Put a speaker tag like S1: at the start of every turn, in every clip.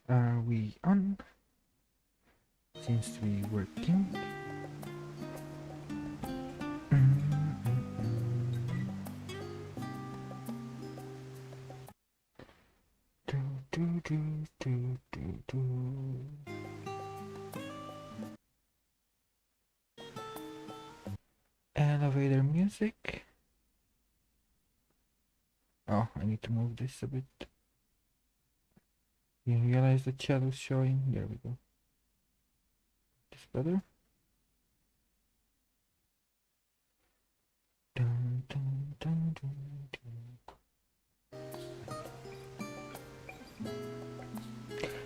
S1: Are we on? Seems to be working. Do, do, do, do, do, do. Elevator music. Oh, I need to move this a bit. You realize the shadow's showing? There we go. This better? Dun, dun, dun, dun, dun.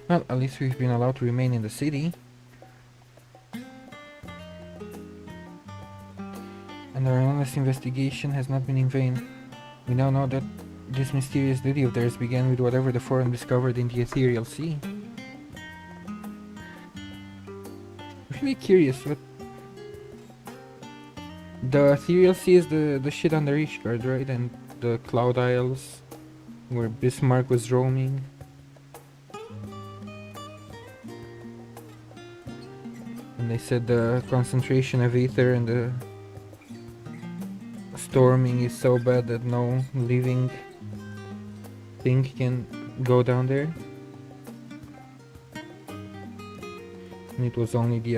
S1: Well, at least we've been allowed to remain in the city. And our endless investigation has not been in vain. We now know that this mysterious duty of theirs began with whatever the Forum discovered in the ethereal sea. I'm really curious what... The ethereal sea is the shit under Ishgard, right? And the Cloud Isles, where Bismarck was roaming. And they said the concentration of ether and the storming is so bad that no living thing can go down there. And it was only the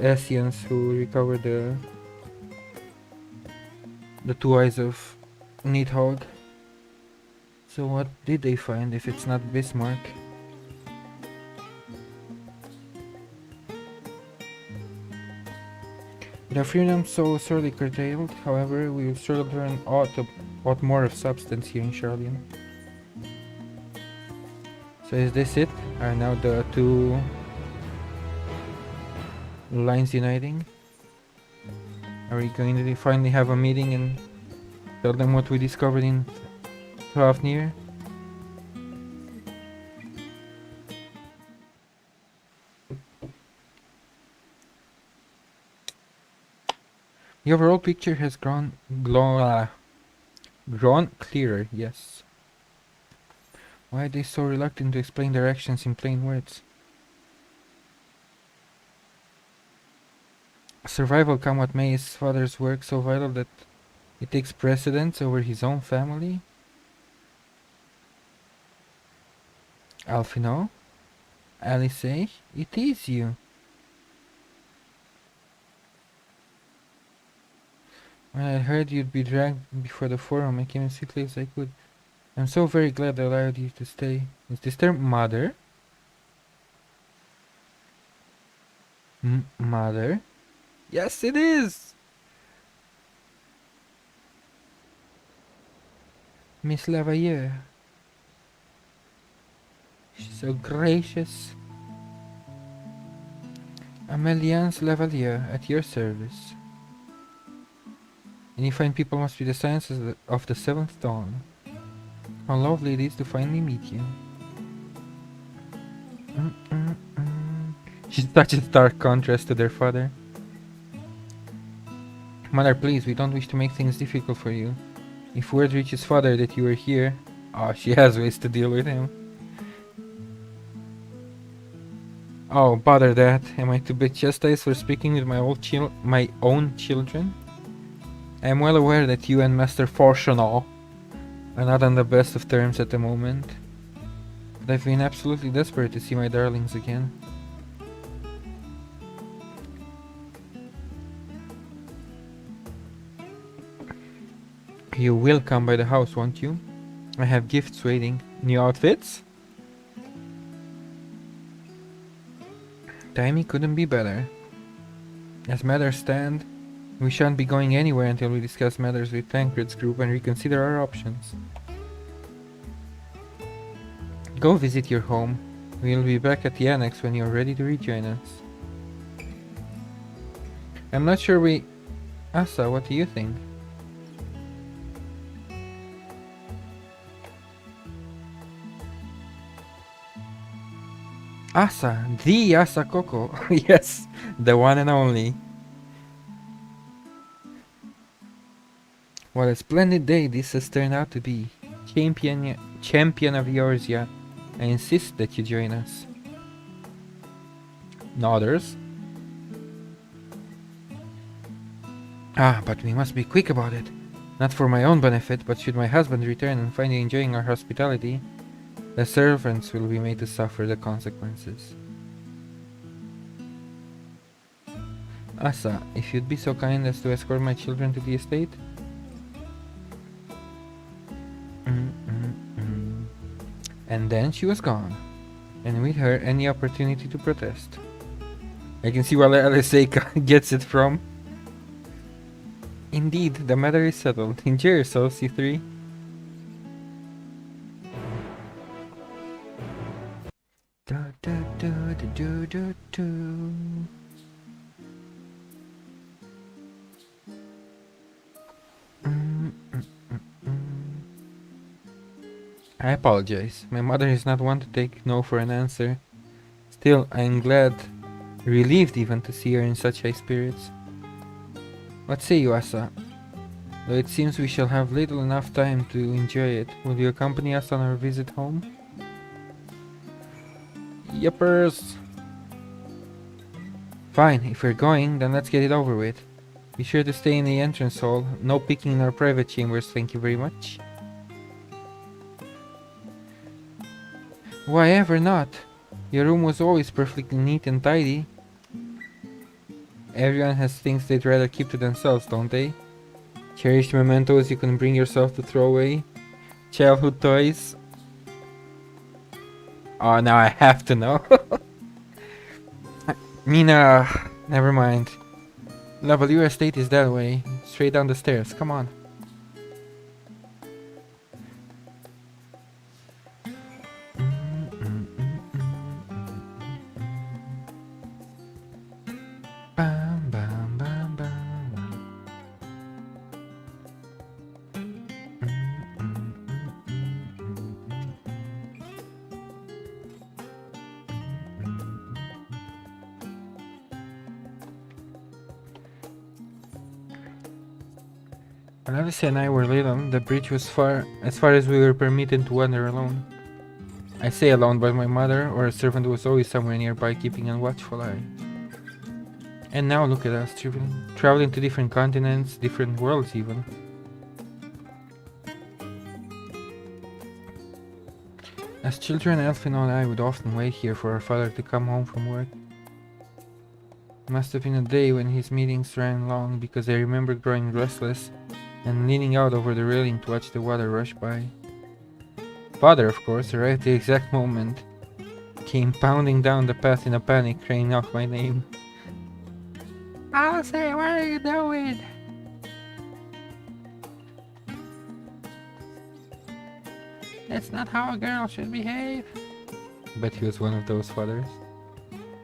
S1: Asians who recovered the two eyes of Nidhogg. So what did they find if it's not Bismarck? With our freedom so sorely curtailed, however, we will struggle to learn aught more of substance here in Charlian. So is this it? Are now the two lines uniting? Are we going to finally have a meeting and tell them what we discovered in Hrafnir? The overall picture has grown clearer, yes. Why are they so reluctant to explain their actions in plain words? Survival come what may, his father's work so vital that it takes precedence over his own family? Alfino? Alice, it is you. When I heard you'd be dragged before the Forum, I came as quickly as I could. I'm so very glad I allowed you to stay. Is this their mother? Mother? Yes, it is! Miss Leveilleur. She's so gracious. Ameliance Leveilleur, at your service. And you find people must be the sciences of the seventh dawn. How lovely it is to finally meet you. She's such a stark contrast to their father. Mother, please, we don't wish to make things difficult for you. If word reaches father that you are here... Oh, she has ways to deal with him. Oh, bother that. Am I to be chastised for speaking with my own children? I am well aware that you and Master Forchanal are not on the best of terms at the moment. But I've been absolutely desperate to see my darlings again. You will come by the house, won't you? I have gifts waiting. New outfits? Timing couldn't be better. As matters stand, we shan't be going anywhere until we discuss matters with Tancred's group and reconsider our options. Go visit your home. We'll be back at the annex when you're ready to rejoin us. I'm not sure we... Asa, what do you think? Asa, the Asa Coco. Yes, the one and only. What a splendid day this has turned out to be. Champion of yours, yeah. I insist that you join us. Nodders. Ah, but we must be quick about it. Not for my own benefit, but should my husband return and find you enjoying our hospitality, the servants will be made to suffer the consequences. Asa, if you'd be so kind as to escort my children to the estate? And then she was gone, and with her any opportunity to protest. I can see where LSA gets it from. Indeed, the matter is settled. Enjoy yourself, C3. I apologize. My mother is not one to take no for an answer. Still, I am glad, relieved even, to see her in such high spirits. What say you, Asa? Though it seems we shall have little enough time to enjoy it, will you accompany us on our visit home? Yuppers! Fine, if we're going, then let's get it over with. Be sure to stay in the entrance hall. No peeking in our private chambers, thank you very much. Why ever not? Your room was always perfectly neat and tidy. Everyone has things they'd rather keep to themselves, don't they? Cherished mementos you can bring yourself to throw away. Childhood toys. Oh, now I have to know. Mina, never mind. Leveilleur estate is that way. Straight down the stairs, come on. Bam, bam, bam, bam. When Alice and I were little, the bridge was as far as we were permitted to wander alone. I say alone, but my mother or a servant was always somewhere nearby keeping a watchful eye. And now look at us, traveling to different continents, different worlds even. As children, Elfin and I would often wait here for our father to come home from work. It must have been a day when his meetings ran long, because I remember growing restless and leaning out over the railing to watch the water rush by. Father, of course, arrived at the exact moment. Came pounding down the path in a panic, crying out my name. I'll say, what are you doing? That's not how a girl should behave. But he was one of those fathers.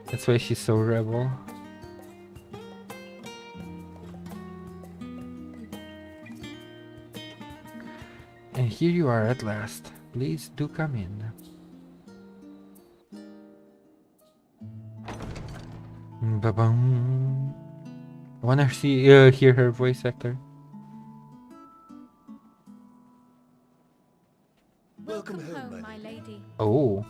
S1: That's why she's so rebel. And here you are at last. Please do come in. Ba-bum. I wanna hear her voice actor.
S2: Welcome home, my lady.
S1: Oh.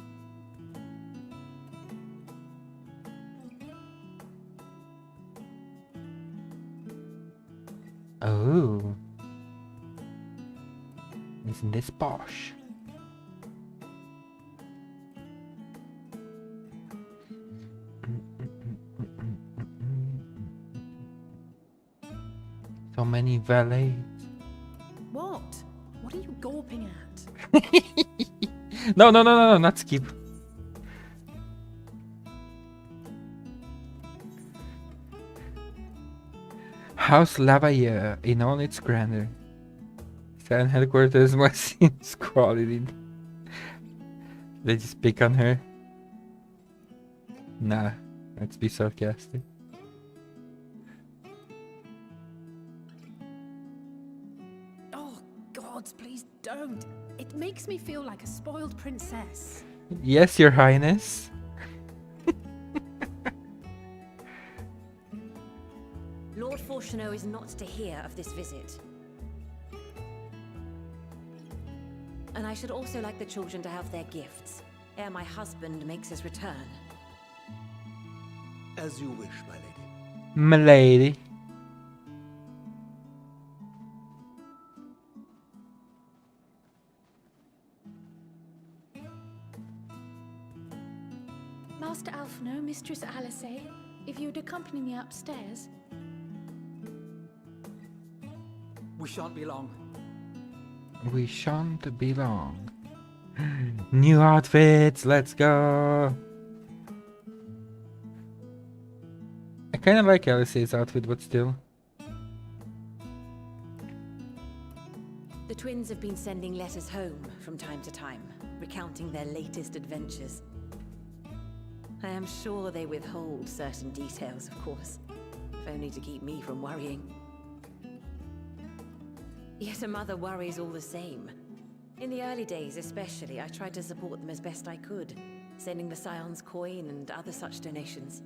S1: Oh. Isn't this posh? So many valets.
S2: What? What are you gawping at?
S1: No, not skip. House Leveilleur in all its grandeur. San headquarters must seem squalid. They just pick on her. Nah, let's be sarcastic.
S2: Oh, gods, please don't. It makes me feel like a spoiled princess.
S1: Yes, Your Highness.
S3: Lord Fourcheneau is not to hear of this visit. And I should also like the children to have their gifts, ere my husband makes his return.
S4: As you wish, my lady.
S1: Milady.
S2: Master Alphino, Mistress Alice, if you'd accompany me upstairs.
S5: We shan't be long.
S1: We shan't be long. New outfits, let's go. I kinda like Alice's outfit, but still.
S3: The twins have been sending letters home from time to time, recounting their latest adventures. I am sure they withhold certain details, of course, if only to keep me from worrying. Yet a mother worries all the same. In the early days especially, I tried to support them as best I could, sending the Scion's coin and other such donations.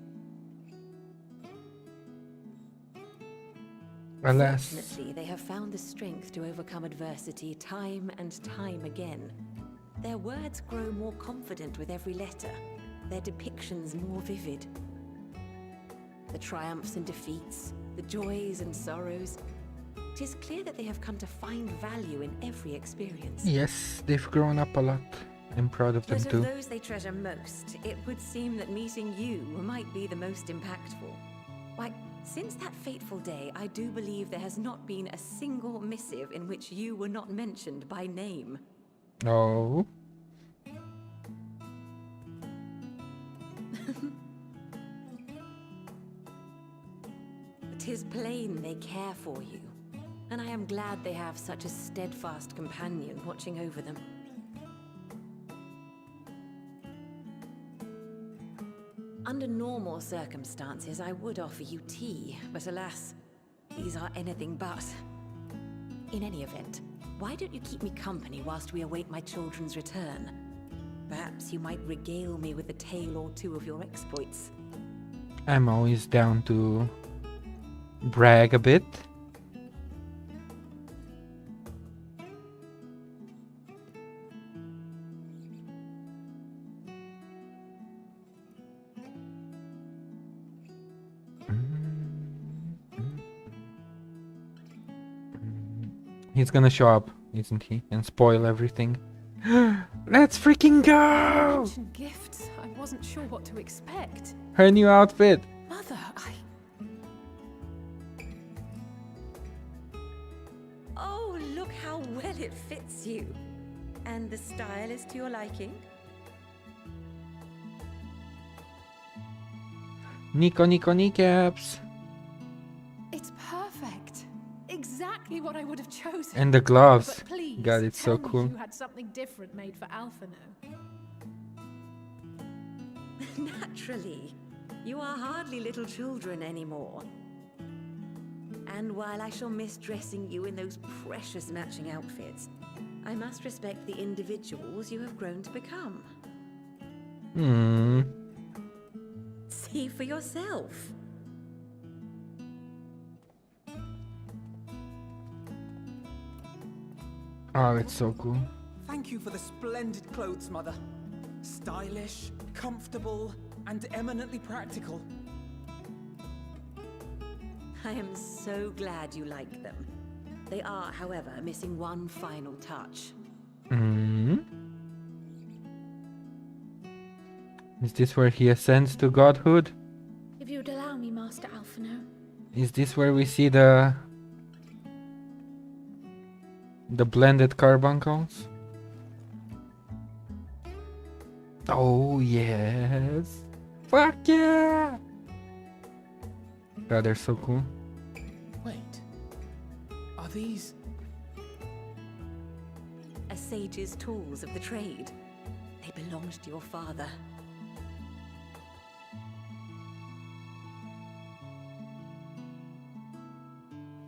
S1: Alas.
S3: Fortunately, they have found the strength to overcome adversity time and time again. Their words grow more confident with every letter, their depictions more vivid. The triumphs and defeats, the joys and sorrows. It is clear that they have come to find value in every experience.
S1: Yes, they've grown up a lot. I'm proud of them
S3: But
S1: too.
S3: of those they treasure most, it would seem that meeting you might be the most impactful. Why, since that fateful day, I do believe there has not been a single missive in which you were not mentioned by name.
S1: Oh.
S3: It is plain they care for you, and I am glad they have such a steadfast companion watching over them. Under normal circumstances, I would offer you tea, but alas, these are anything but. In any event, why don't you keep me company whilst we await my children's return? Perhaps you might regale me with a tale or two of your exploits.
S1: I'm always down to brag a bit. He's gonna show up, isn't he? And spoil everything. Let's freaking go!
S2: Ancient gifts. I wasn't sure what to expect.
S1: Her new outfit.
S2: Mother,
S3: Oh, look how well it fits you. And the style is to your liking?
S1: Nico kneecaps.
S2: It's perfect. Exactly what I would have chosen.
S1: And the gloves.
S2: But please,
S1: God, it's so
S2: tell me
S1: cool.
S2: you had something different made for Alphino.
S3: Naturally. You are hardly little children anymore. And while I shall miss dressing you in those precious matching outfits, I must respect the individuals you have grown to become. See for yourself.
S1: Oh, it's so cool.
S5: Thank you for the splendid clothes, Mother. Stylish, comfortable, and eminently practical.
S3: I am so glad you like them. They are, however, missing one final touch.
S1: Is this where he ascends to godhood?
S2: If you'd allow me, Master Alphino.
S1: Is this where we see the blended carbuncles? Oh yes! Fuck yeah! God, they're so cool.
S5: Wait. Are these...
S3: A sage's tools of the trade. They belonged to your father.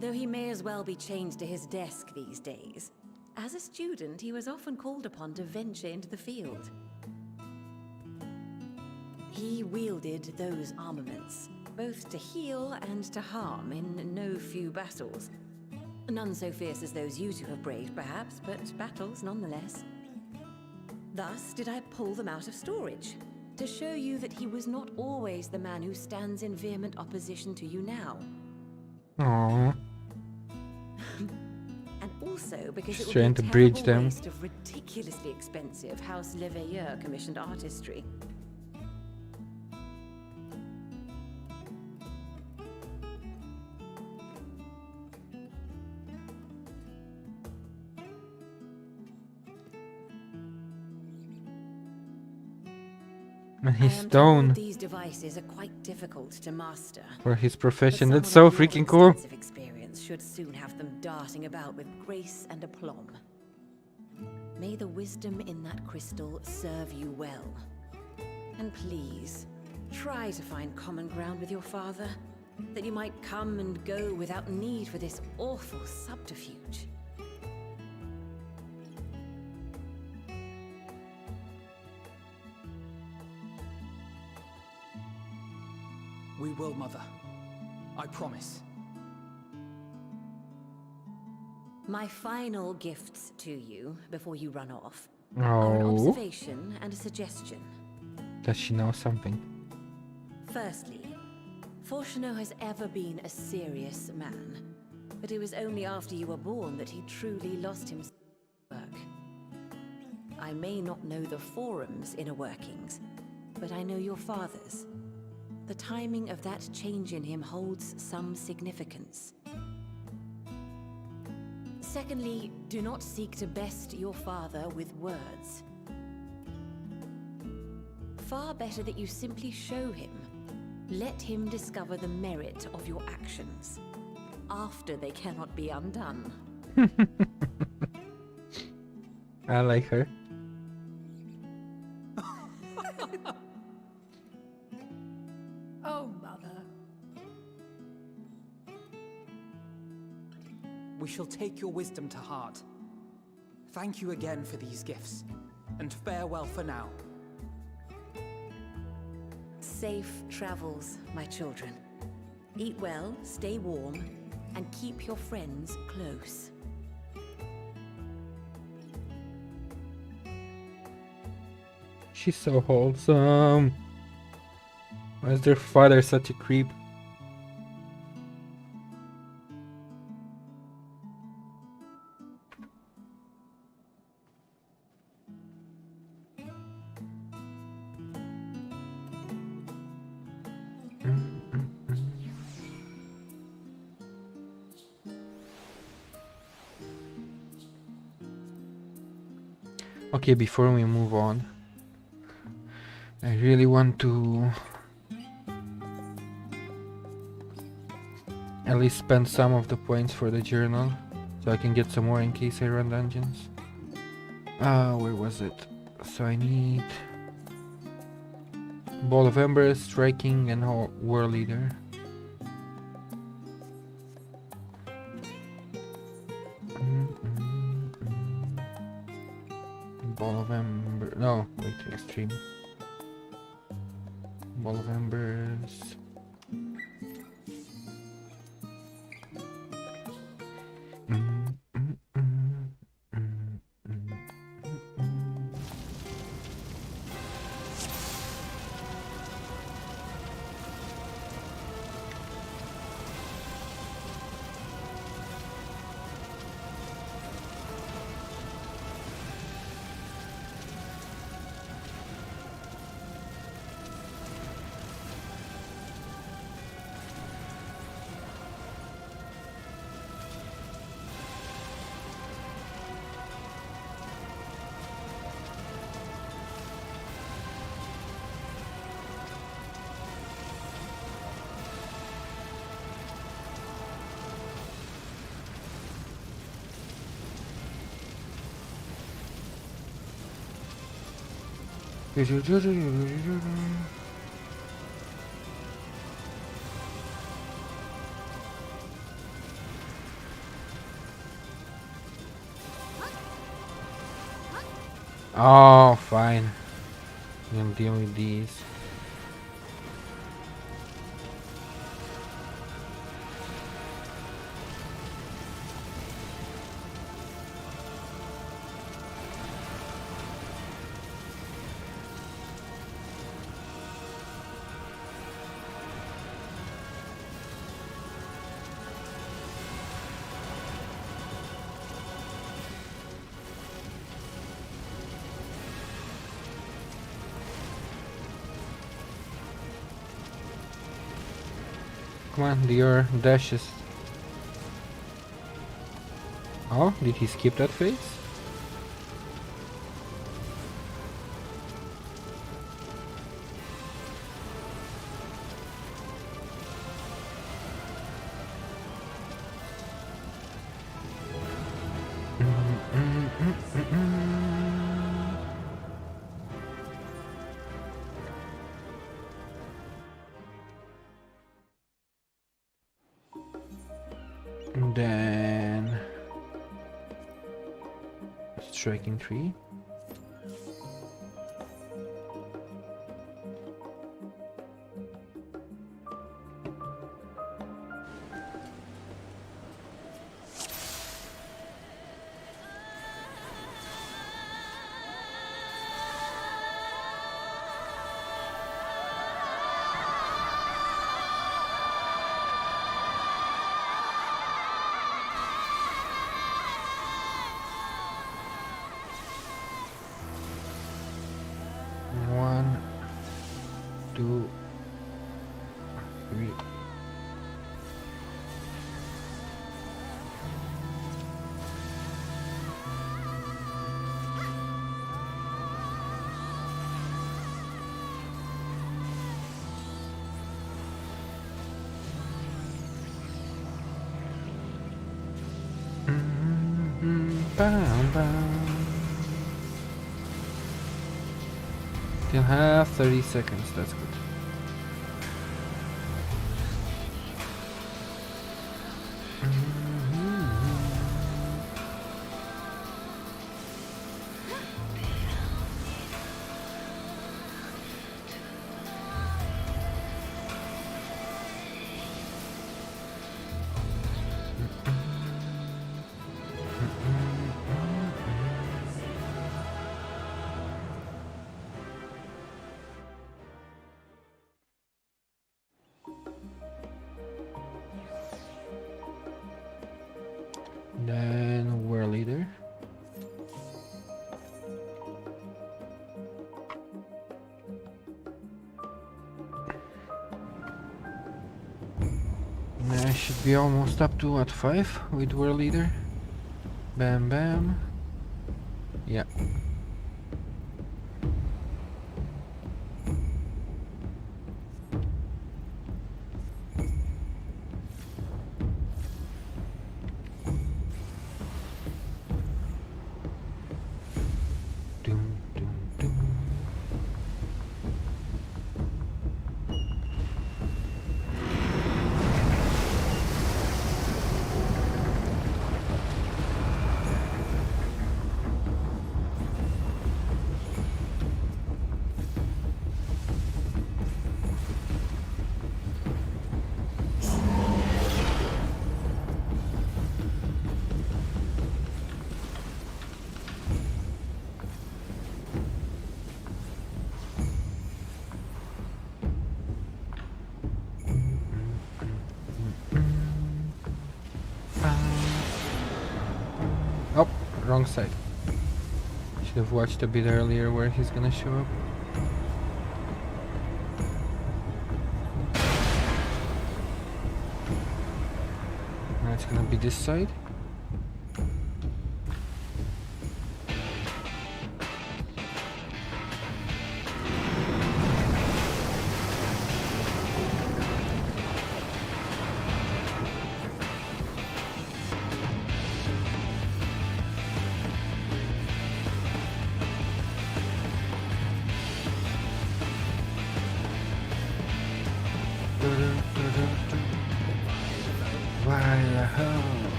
S3: Though he may as well be chained to his desk these days, as a student he was often called upon to venture into the field. He wielded those armaments, both to heal and to harm in no few battles. None so fierce as those you two have braved, perhaps, but battles nonetheless. Thus did I pull them out of storage, To show you that he was not always the man who stands in vehement opposition to you now.
S1: Aww.
S3: And also because
S1: She's
S3: it would be
S1: trying
S3: a
S1: to bridge
S3: terrible
S1: them.
S3: waste of ridiculously expensive House Leveilleur commissioned artistry.
S1: And
S3: I
S1: his
S3: am
S1: stone
S3: told these devices are quite difficult to master.
S1: for his
S3: But
S1: profession.
S3: someone
S1: That's so
S3: of your
S1: freaking cool.
S3: extensive experience should soon have them darting about with grace and aplomb. May the wisdom in that crystal serve you well. And please, try to find common ground with your father, that you might come and go without need for this awful subterfuge.
S5: We will, Mother. I promise.
S3: My final gifts to you before you run off are an
S1: Oh,
S3: observation and a suggestion.
S1: does she know something?
S3: Firstly, Fortunato has ever been a serious man, but it was only after you were born that he truly lost himself in work. I may not know the forum's inner workings, but I know your father's. The timing of that change in him holds some significance. Secondly, do not seek to best your father with words. Far better that you simply show him. Let him discover the merit of your actions, after they cannot be undone.
S1: I like her.
S2: Oh, Mother.
S5: We shall take your wisdom to heart. Thank you again for these gifts, and farewell for now.
S3: Safe travels, my children. Eat well, stay warm, and keep your friends close.
S1: She's so wholesome. Why is their father such a creep? Okay, before we move on, I really want to at least spend some of the points for the journal, so I can get some more in case I run dungeons. Where was it? So I need Ball of Embers, Striking, and War Leader. Ball of Ember. No, wait, Extreme. Ball of Embers. Oh, fine. I'm gonna deal with these. Come on, Leveilleur dashes. Oh, did he skip that phase? And then striking 3. One, two, three. Bam, bam. Still have 30 seconds, that's good. Then we're leader. I should be almost up to what, 5 with world leader. Bam bam. Yeah. Doom, doom, doom. Oh, wrong side. Should have watched a bit earlier where he's gonna show up. Now it's gonna be this side.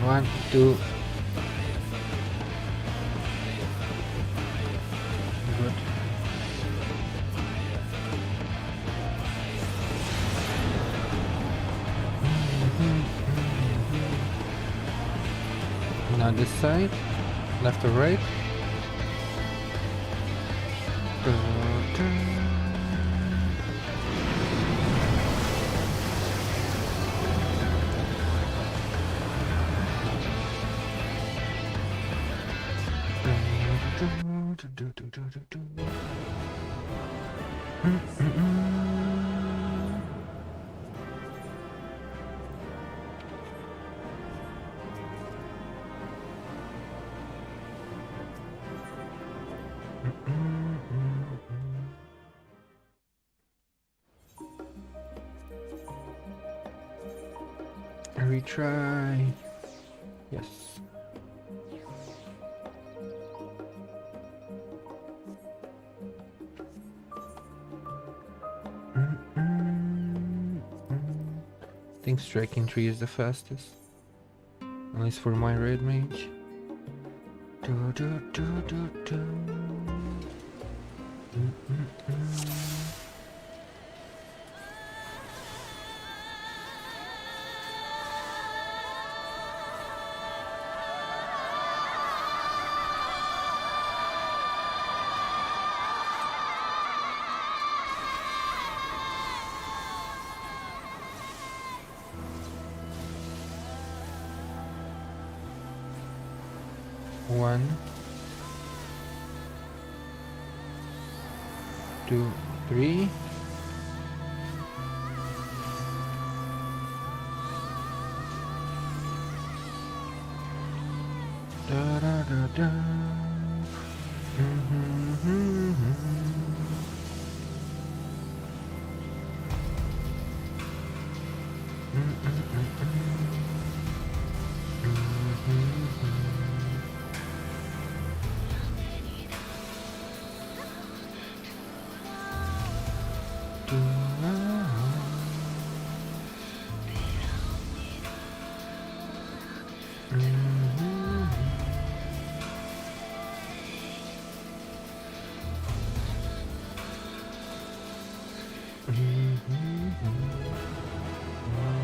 S1: One, two. Good. Now this side, left or right. Retry. Yes. I think striking 3 is the fastest. At least for my red mage. Do, do, do, do, do. One, 2, 3. Da da da da.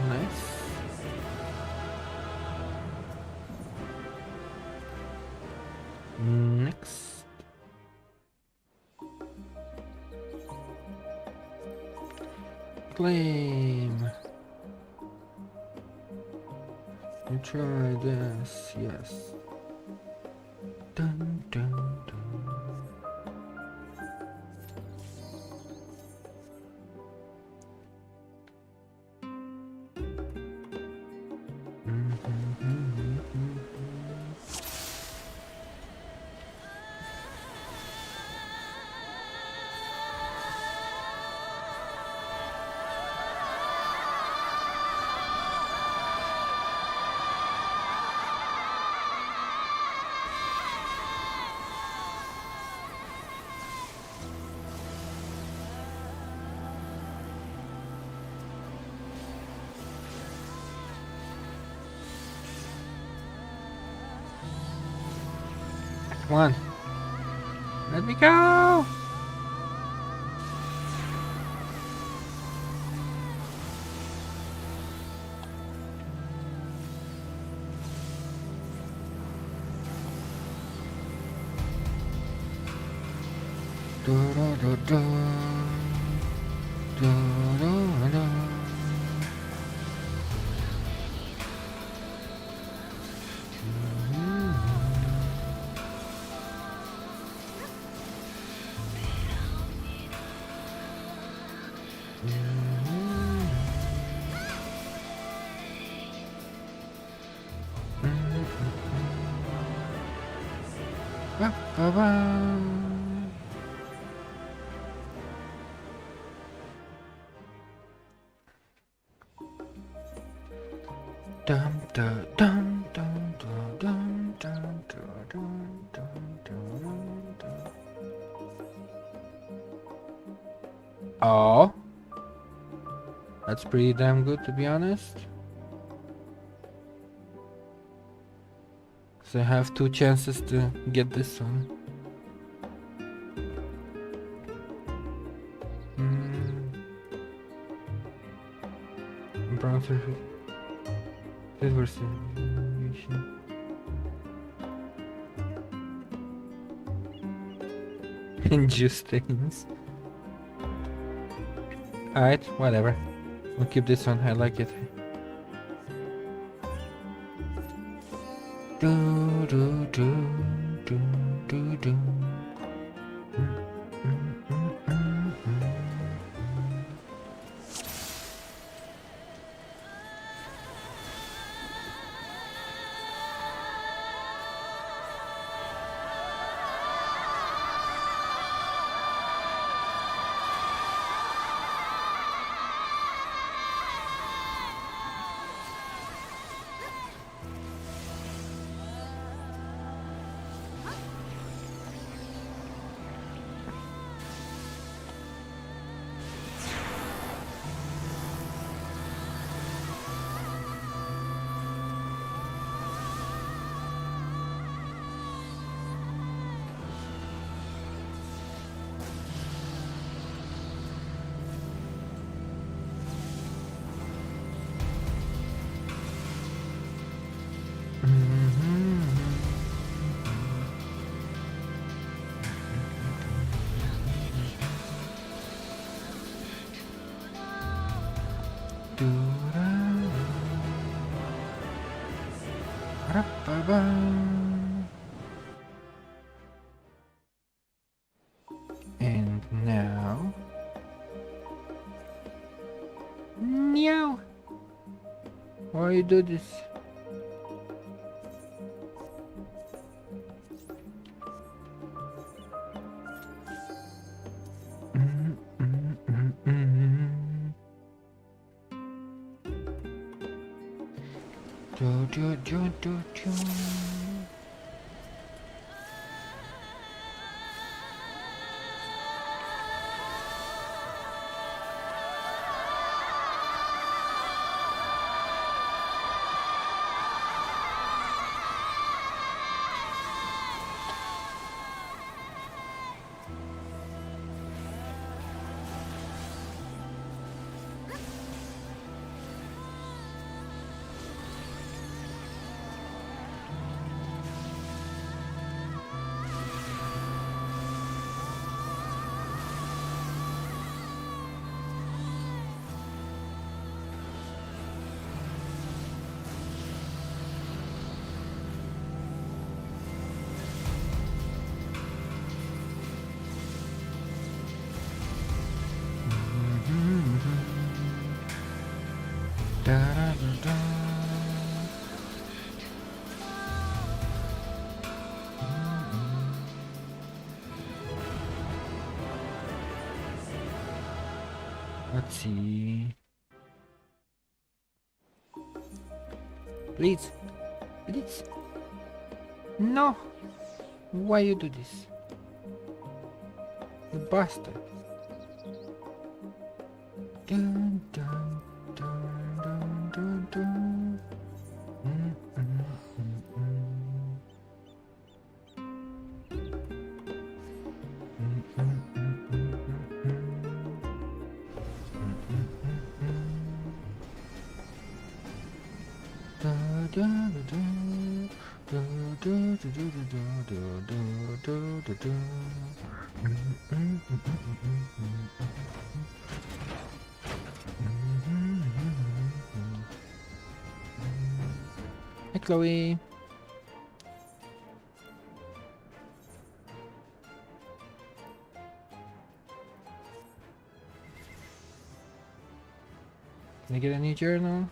S1: Nice. Next. Claim. You try this, yes. Dun dun dun. Come on. Let me go! Da da da da. Da da da. Ba, ba, ba. Dum da dum dum dum dum dum dum dum dum dum. Oh, that's pretty damn good, to be honest. So I have 2 chances to get this one. Brown surface. Silver simulation. And juice stains. Alright, whatever. We'll keep this one, I like it. Do do do do do do. Ba-da-ba-ba. And now... Meow! Why you do this? Do, do, do, do, do. Da, da, da, da. Let's see. Please. Please. No. Why you do this? The bastard. Dun, dun, dun, dun, dun, dun. Mm, mm, mm, mm. Mm, mm, mm, mm, mm, mm. Mm, mm, mm, mm. Da, da, da, da. Da, da, da, da, da, da, da, da, da, da. Mm, mm, mm, mm, mm, mm, mm. Hi, Chloe. Can I get a new journal?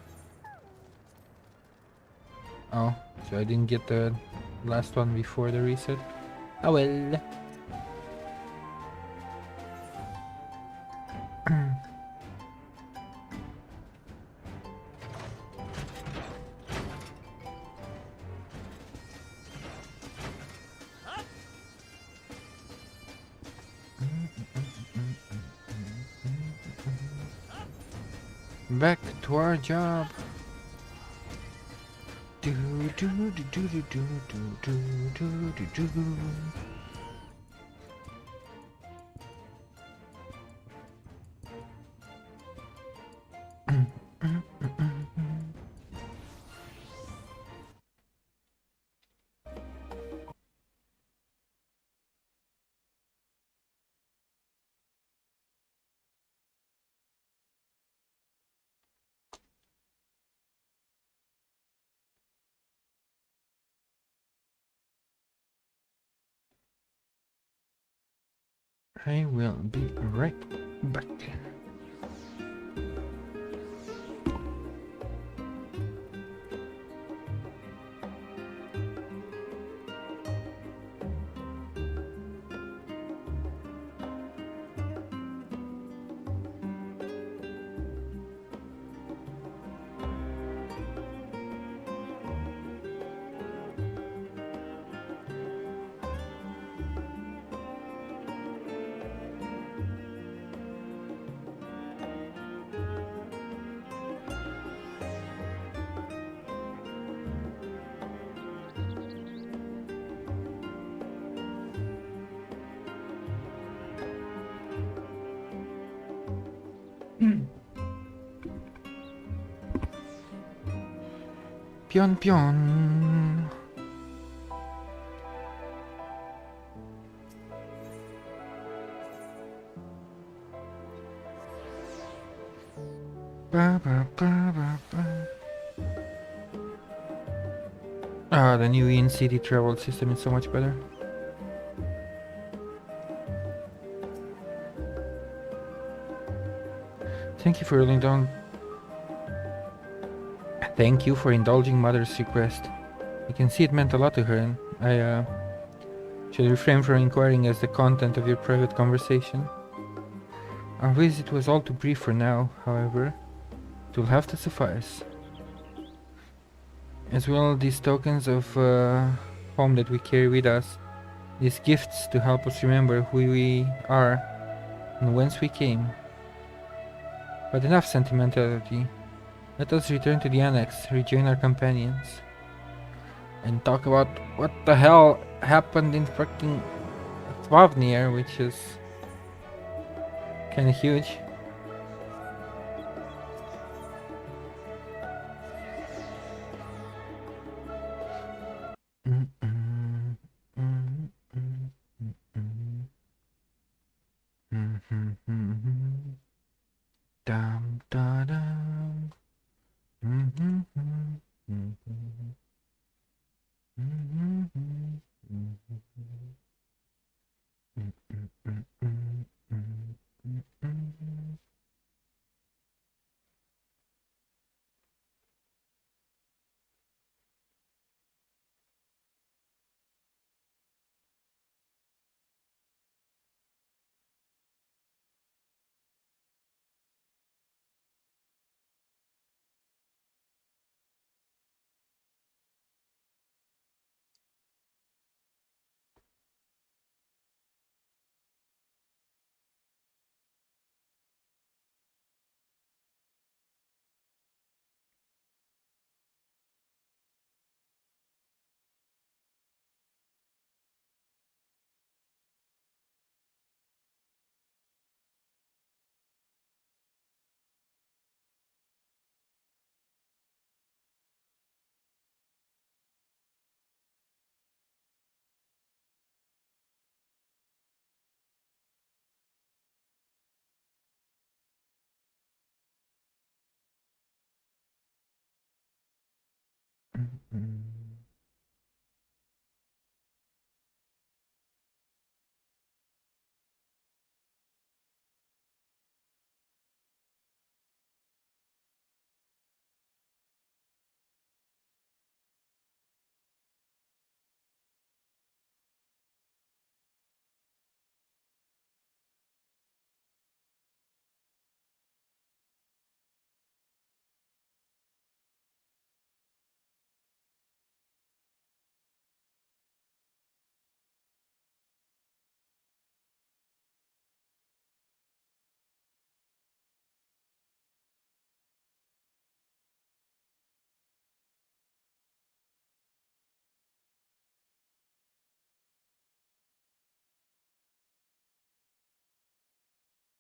S1: Oh, so I didn't get the last one before the reset. Oh well. Back to our job. Do do do do do do do do do do. I will be right back. Pion pion. Ba ba ba ba ba. Ah, the new in-city travel system is so much better. Thank you for Thank you for indulging Mother's request. I can see it meant a lot to her, and I should refrain from inquiring as the content of your private conversation. Our visit was all too brief for now, however. It will have to suffice. As well, these tokens of home that we carry with us, these gifts to help us remember who we are and whence we came. But enough sentimentality. Let us return to the annex, rejoin our companions, and talk about what the hell happened in fucking Leveilleur, which is kinda huge. Dum da dum.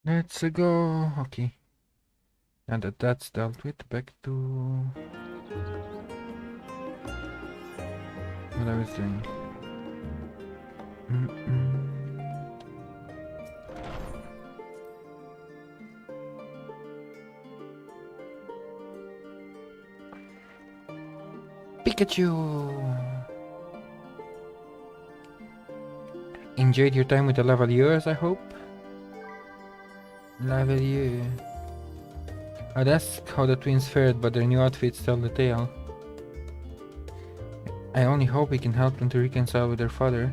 S1: Let's go. Okay. Now that that's dealt with, back to what I was doing. Pikachu! Enjoyed your time with the Leveilleurs, I hope? Leveilleur. I'd ask how the twins fared, but their new outfits tell the tale. I only hope we can help them to reconcile with their father,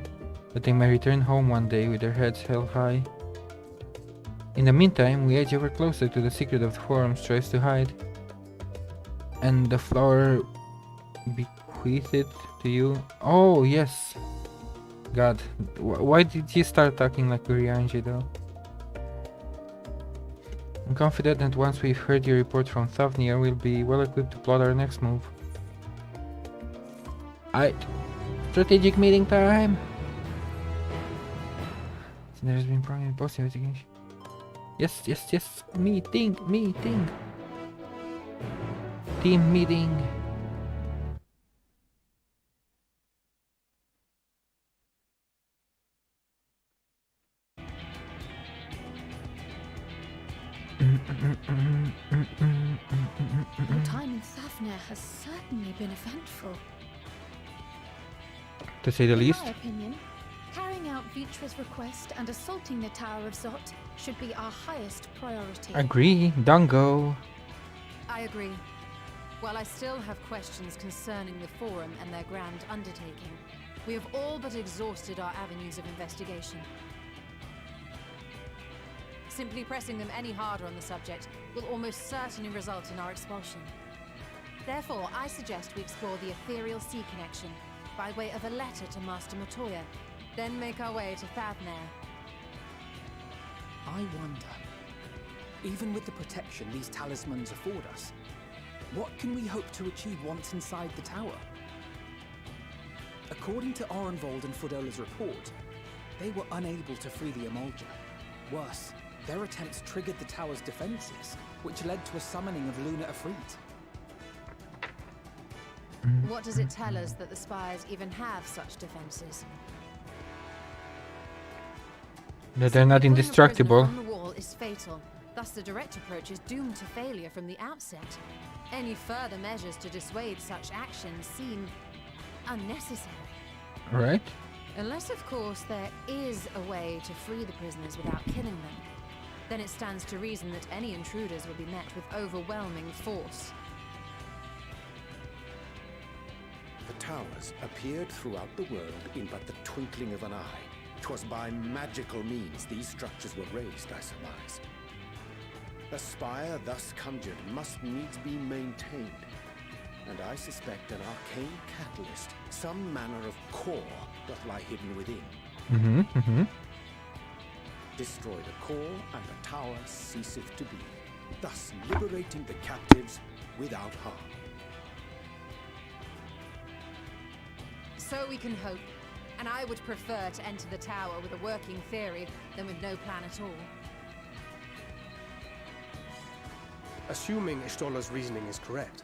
S1: that they may return home one day with their heads held high. In the meantime, we edge ever closer to the secret of the forum strives to hide. And the flower bequeathed to you. Oh, yes! God, why did you start talking like Urianji though? I'm confident that once we've heard your report from Leveilleur, we'll be well equipped to plot our next move. Aight. Strategic meeting time! There's been probably boss investigation. Yes, yes, yes! Meeting! Meeting! Team meeting!
S2: Your time in Leveilleur has certainly been eventful.
S1: to say the least.
S2: In my opinion, carrying out Vitra's request and assaulting the Tower of Zot should be our highest priority.
S1: Agree, Dungo.
S4: I agree. While I still have questions concerning the Forum and their grand undertaking, we have all but exhausted our avenues of investigation. Simply pressing them any harder on the subject will almost certainly result in our expulsion. Therefore, I suggest we explore the ethereal sea connection by way of a letter to Master Matoya, then make our way to Thavnair.
S5: I wonder, even with the protection these talismans afford us, what can we hope to achieve once inside the tower? According to Orenvold and Frodola's report, they were unable to free the Emulger. Worse, their attempts triggered the tower's defenses, which led to a summoning of Luna Efreet.
S4: What does it tell us that the spires even have such defenses?
S1: That they're not
S4: Pulling a prisoner
S1: indestructible.
S4: from the wall is fatal. Thus, the direct approach is doomed to failure from the outset. Any further measures to dissuade such actions seem unnecessary.
S1: Right?
S4: Unless, of course, there is a way to free the prisoners without killing them. Then it stands to reason that any intruders will be met with overwhelming force.
S6: The towers appeared throughout the world in but the twinkling of an eye. 'Twas by magical means these structures were raised, I surmise. A spire thus conjured must needs be maintained, and I suspect an arcane catalyst, some manner of core, doth lie hidden within. Destroy the core, and the tower ceaseth to be, thus liberating the captives without harm.
S4: So we can hope, and I would prefer to enter the tower with a working theory than with no plan at all.
S7: Assuming Ishtola's reasoning is correct,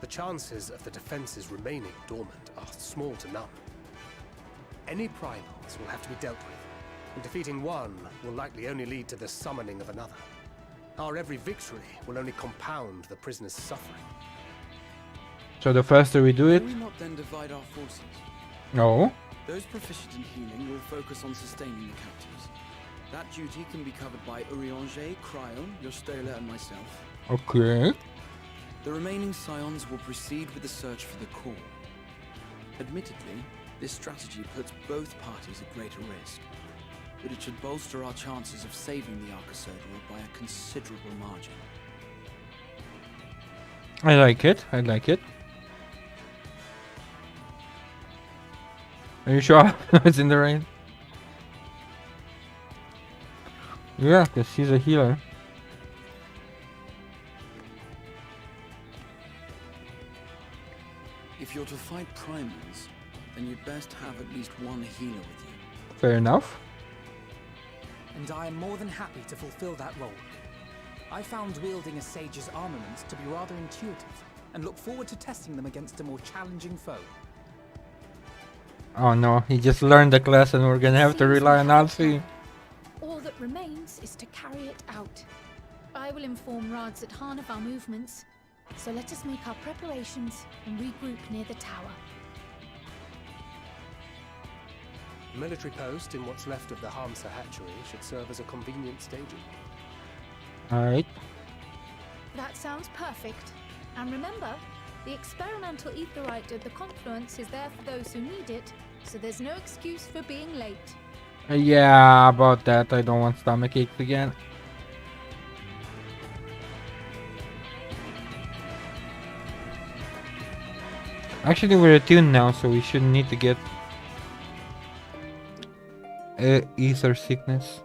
S7: the chances of the defenses remaining dormant are small to none. Any primals will have to be dealt with, and defeating one will likely only lead to the summoning of another. Our every victory will only compound the prisoner's suffering.
S1: So the faster we do it.
S8: Can we not then divide our forces?
S1: No.
S8: Those proficient in healing will focus on sustaining the captives. That duty can be covered by Urianger, Cryon, Yostola, and myself.
S1: Okay.
S8: The remaining scions will proceed with the search for the core. Admittedly, this strategy puts both parties at greater risk, but it should bolster our chances of saving the Arcosodra by a considerable margin.
S1: I like it. I like it. Are you sure it's in the rain? Yeah, because he's a healer.
S8: If you're to fight primals, then you'd best have at least one healer with you.
S1: Fair enough.
S5: And I am more than happy to fulfill that role. I found wielding a sage's armaments to be rather intuitive, and look forward to testing them against a more challenging foe.
S1: Oh no, he just learned the class and we're gonna have to
S2: Seems
S1: rely
S2: we
S1: on
S2: have
S1: Alfie.
S2: All that remains is to carry it out. I will inform Rads at Han of our movements, so let us make our preparations and regroup near the tower.
S7: A military post in what's left of the Hamsa hatchery should serve as a convenient staging.
S1: Alright.
S2: That sounds perfect. And remember, the experimental etherite at the confluence is there for those who need it, so there's no excuse for being late.
S1: Yeah, about that. I don't want stomach aches again. Actually, we're attuned now, so we shouldn't need to get ether sickness.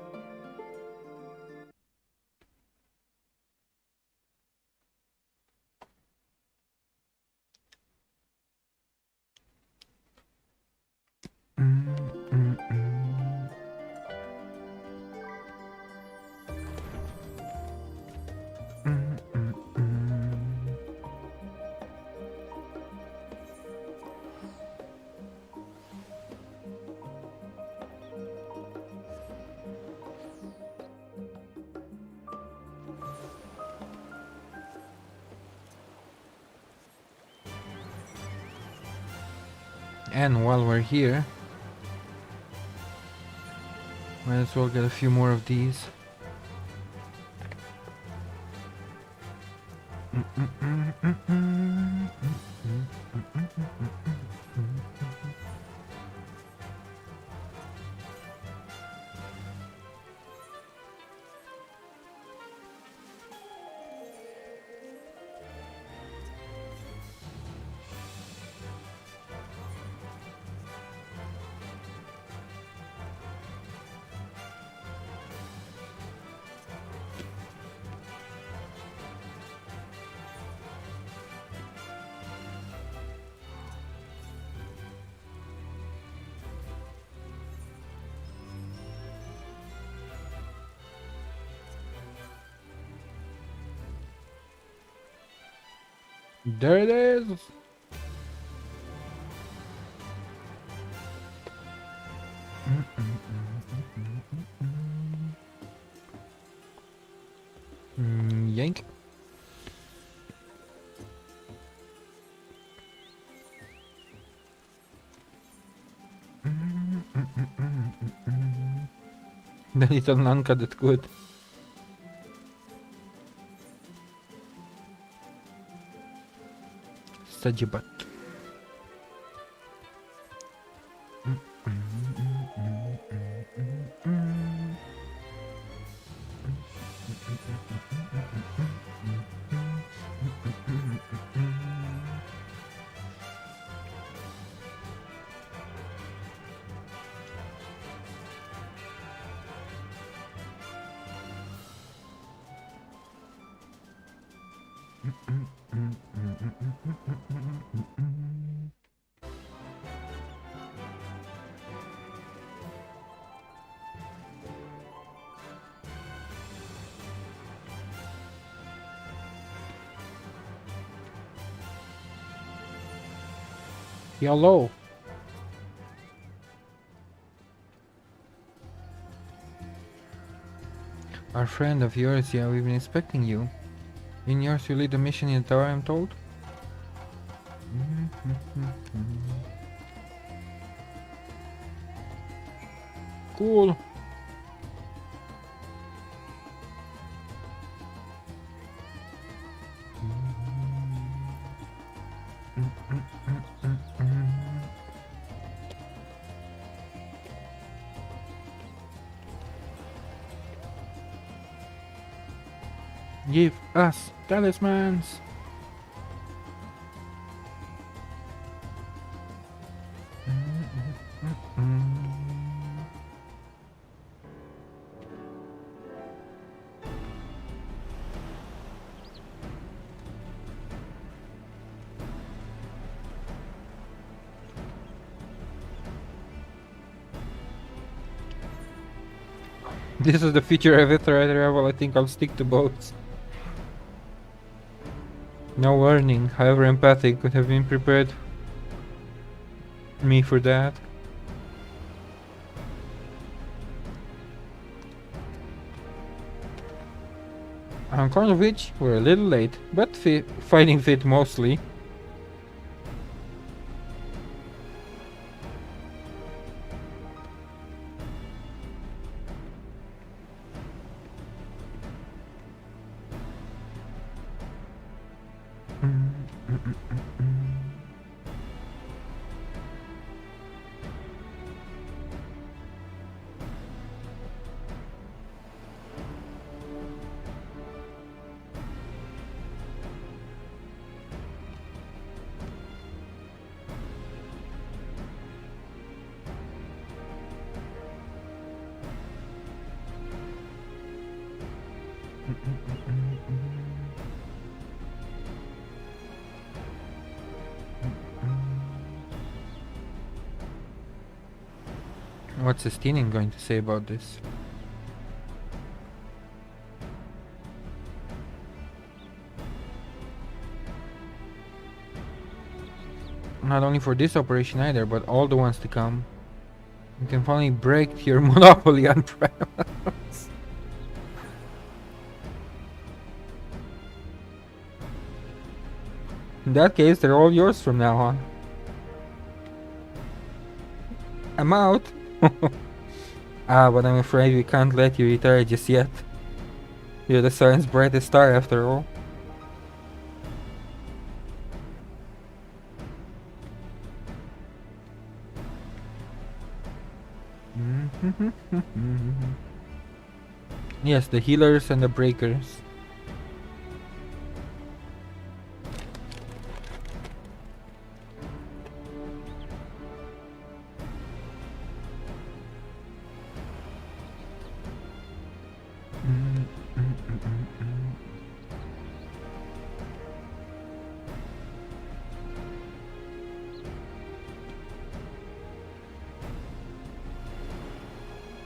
S1: And while we're here, might as well get a few more of these. There it is! Yank. The little Nanka that could. Sajibat. Hello. Our friend of yours, yeah, we've been expecting you. In yours, you lead the mission in the tower, I'm told? Cool. Give us talismans. This is the feature of it, right? Well, I think I'll stick to boats. No warning, however empathic, could have been prepared me for that. On account of which, we're a little late, but fighting fit mostly. What's Estinian going to say about this? Not only for this operation either, but all the ones to come. You can finally break your monopoly on primals. In that case, they're all yours from now on. I'm out. Ah, but I'm afraid we can't let you retire just yet. You're the sun's brightest star after all. Yes, the healers and the breakers.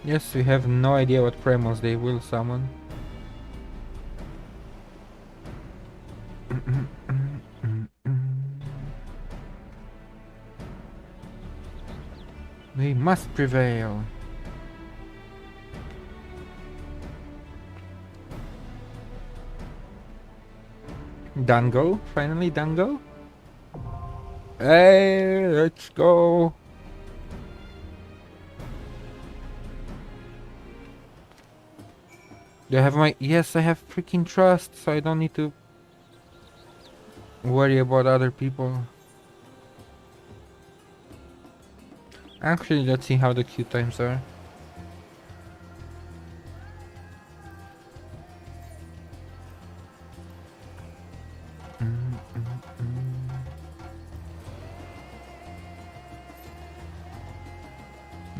S1: Yes, we have no idea what primals they will summon. We must prevail. Dango? Finally Dango? Hey, let's go! Do I have my... Yes, I have freaking trust, so I don't need to worry about other people. Actually, let's see how the queue times are.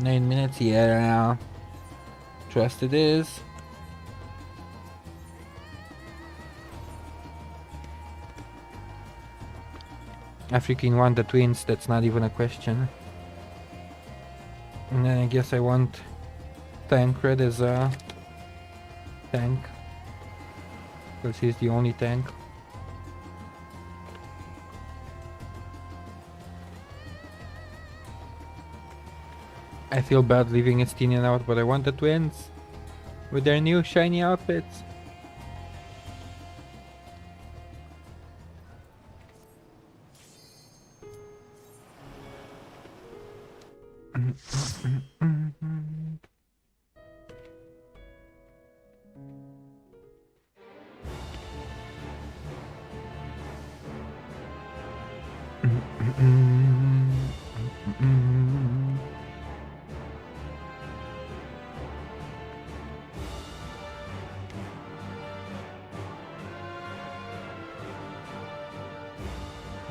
S1: Nine minutes, yeah. Trust it is. I freaking want the twins, that's not even a question. And then I guess I want Tancred as a tank. Because he's the only tank. I feel bad leaving Estinian out, but I want the twins. With their new shiny outfits.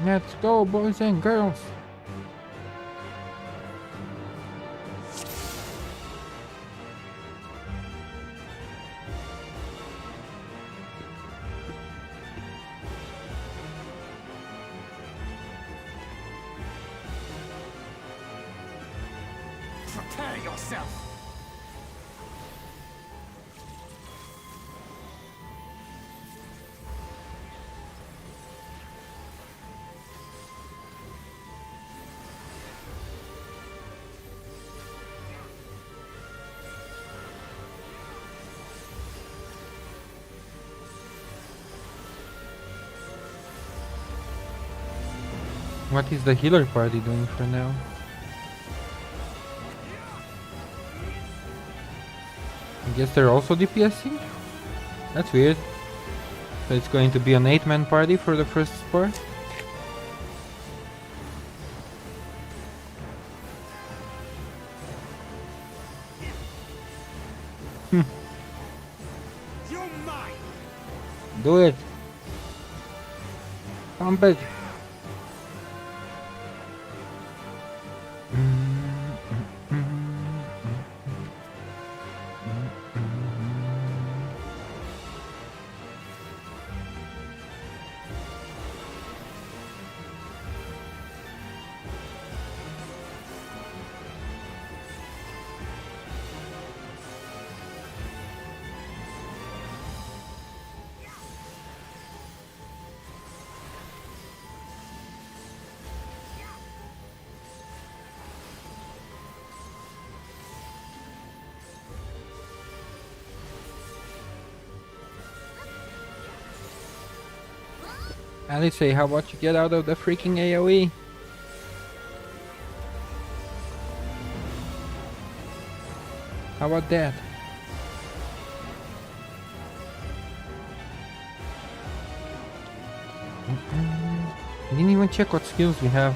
S1: Let's go, boys and girls.
S5: Prepare yourself!
S1: What is the healer party doing for now? I guess they're also DPSing? That's weird. So it's going to be an 8-man party for the first part? Do it! Pump it! Alice, how about you get out of the freaking AoE? How about that? I didn't even check what skills we have.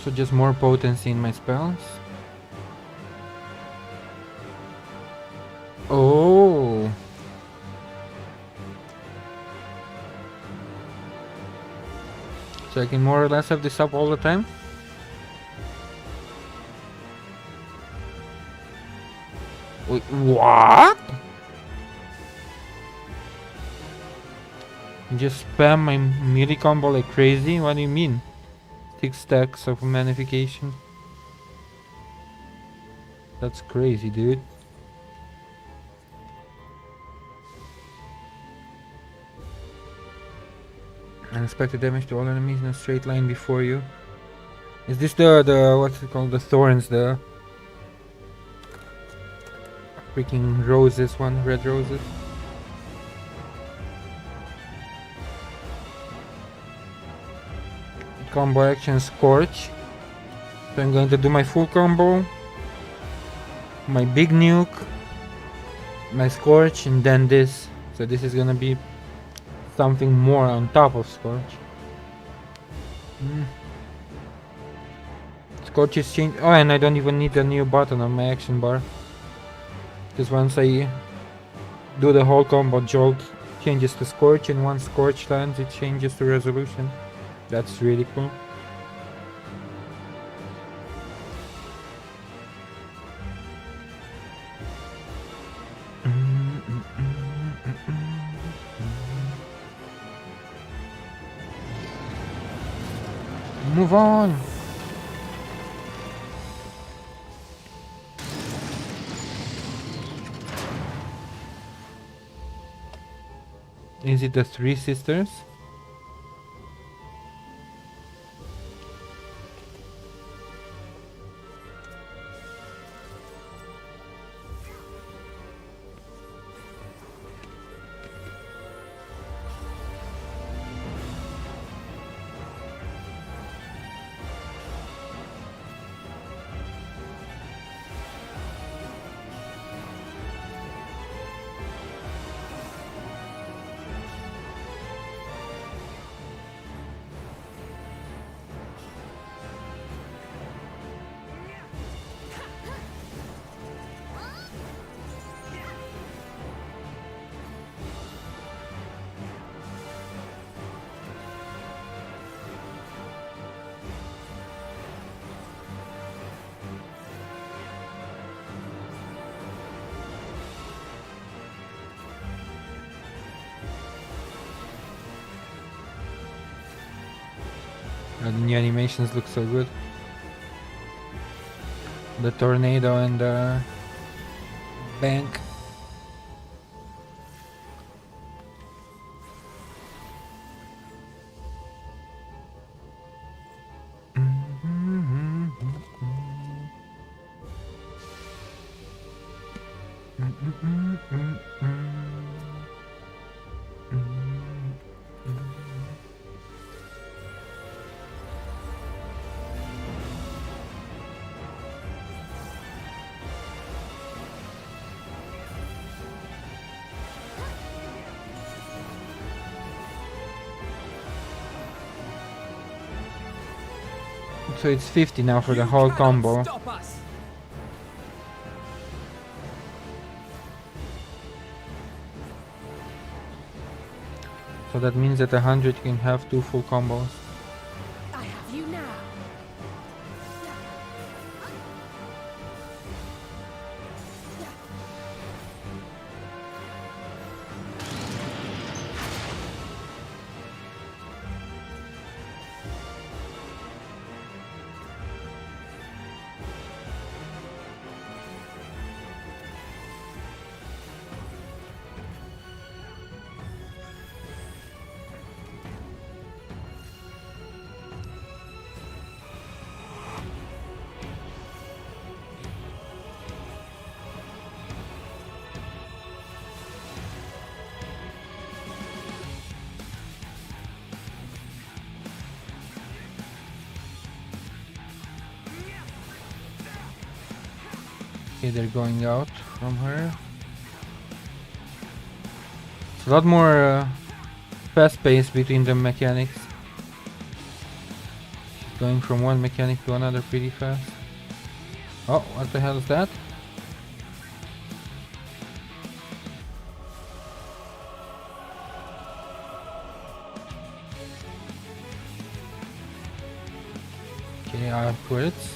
S1: So just more potency in my spells. Oh. So I can more or less have this up all the time? Wait, what? Just spam my melee combo like crazy? What do you mean? 6 stacks of magnification. That's crazy, dude. Unexpected damage to all enemies in a straight line before you. Is this the what's it called? The thorns, the freaking roses one, red roses. Combo action Scorch. So I'm going to do my full combo, my big nuke, my Scorch, and then this. So this is gonna be something more on top of Scorch. Scorch is changed. Oh, and I don't even need a new button on my action bar. Because once I do the whole combo, Jolt changes to Scorch, and once Scorch lands, it changes to Resolution. That's really cool. Move on! Is it the Three Sisters? The new animations look so good. The tornado and the bank. So it's 50 now for the whole combo. So that means that 100 can have 2 full combos.
S3: I have you now.
S1: Okay, they're going out from her. It's a lot more fast pace between the mechanics. Going from one mechanic to another pretty fast. Oh, what the hell is that? Okay, outwards.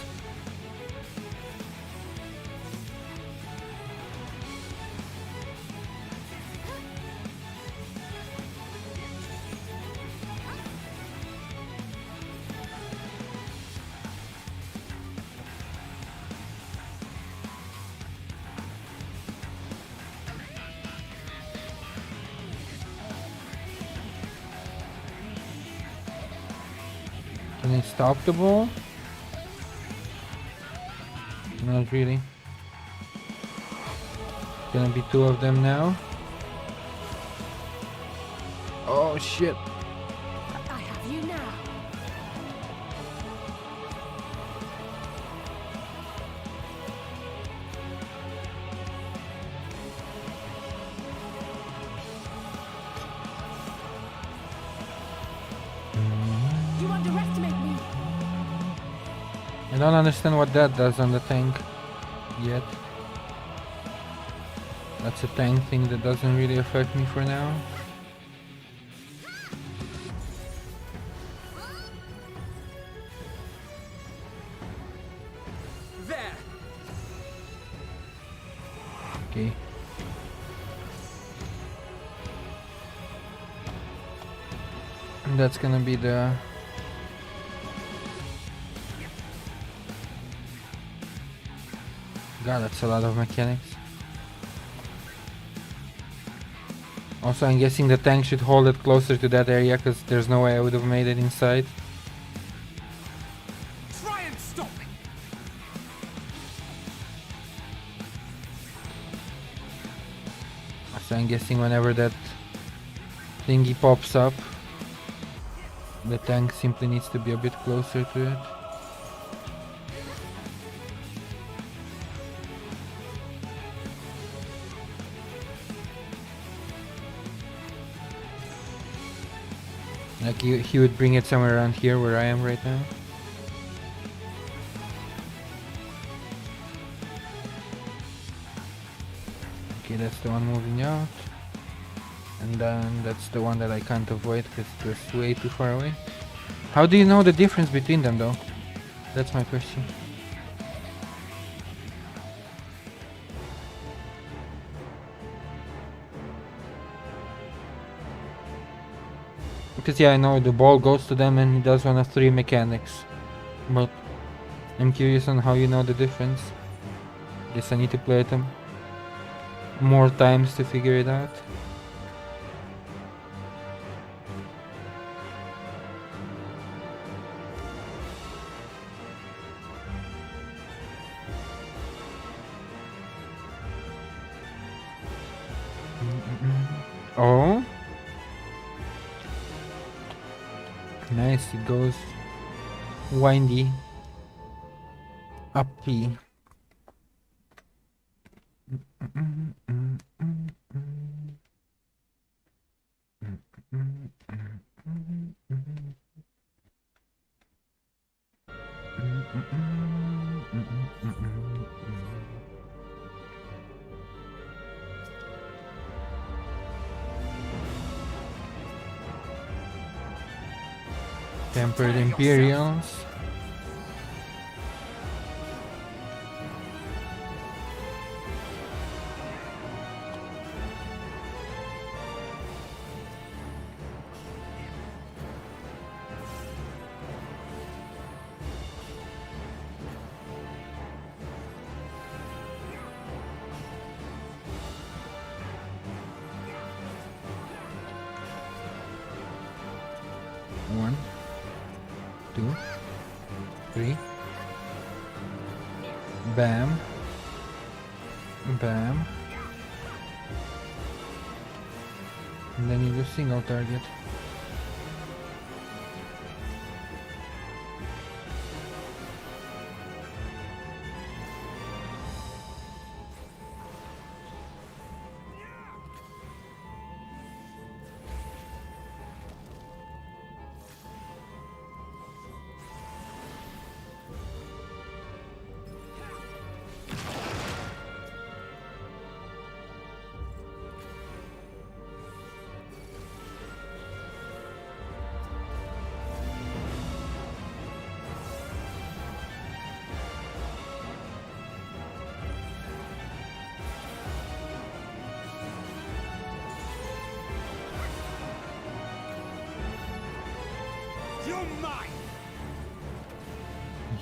S1: Can I stop the ball? Not really. Gonna be two of them now. Oh shit.
S4: I have you now. You underestimate me.
S1: I don't understand what that does on the tank yet. That's a tank thing that doesn't really affect me for now.
S5: There!
S1: Okay. And that's gonna be the... God, that's a lot of mechanics. Also, I'm guessing the tank should hold it closer to that area, because there's no way I would have made it inside.
S5: Try and stop me!
S1: So I'm guessing whenever that thingy pops up, the tank simply needs to be a bit closer to it. Like he would bring it somewhere around here where I am right now. Okay, that's the one moving out. And then that's the one that I can't avoid because it was way too far away. How do you know the difference between them though? That's my question. Because yeah, I know the ball goes to them and he does one of 3 mechanics. But I'm curious on how you know the difference. Guess I need to play them more times to figure it out. Oh, nice, it goes windy, uppy. Tempered Imperials. One, 2, 3. Bam. Bam. And then you do single target.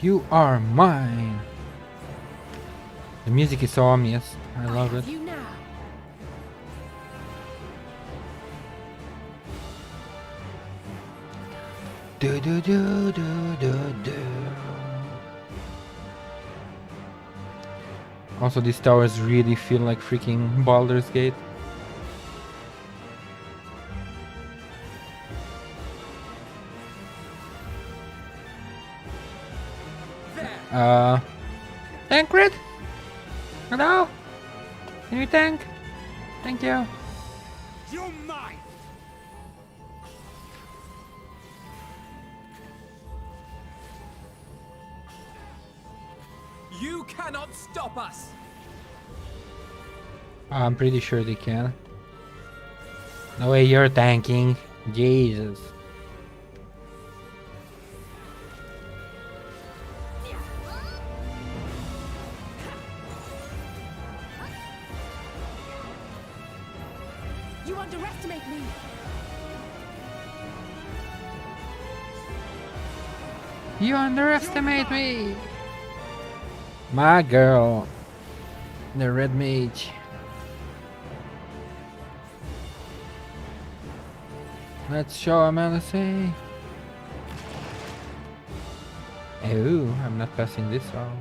S1: You are mine. The music is so ominous. I love it.
S4: You now.
S1: Do do do do do do. Also, these towers really feel like freaking Baldur's Gate. Tancred? Hello? Can you tank? Thank you.
S5: You're mine! You cannot stop us!
S1: I'm pretty sure they can. No way you're tanking. Jesus.
S4: You underestimate me.
S1: You underestimate me. My girl. The red mage. Let's show him LSA. Oh, I'm not passing this on.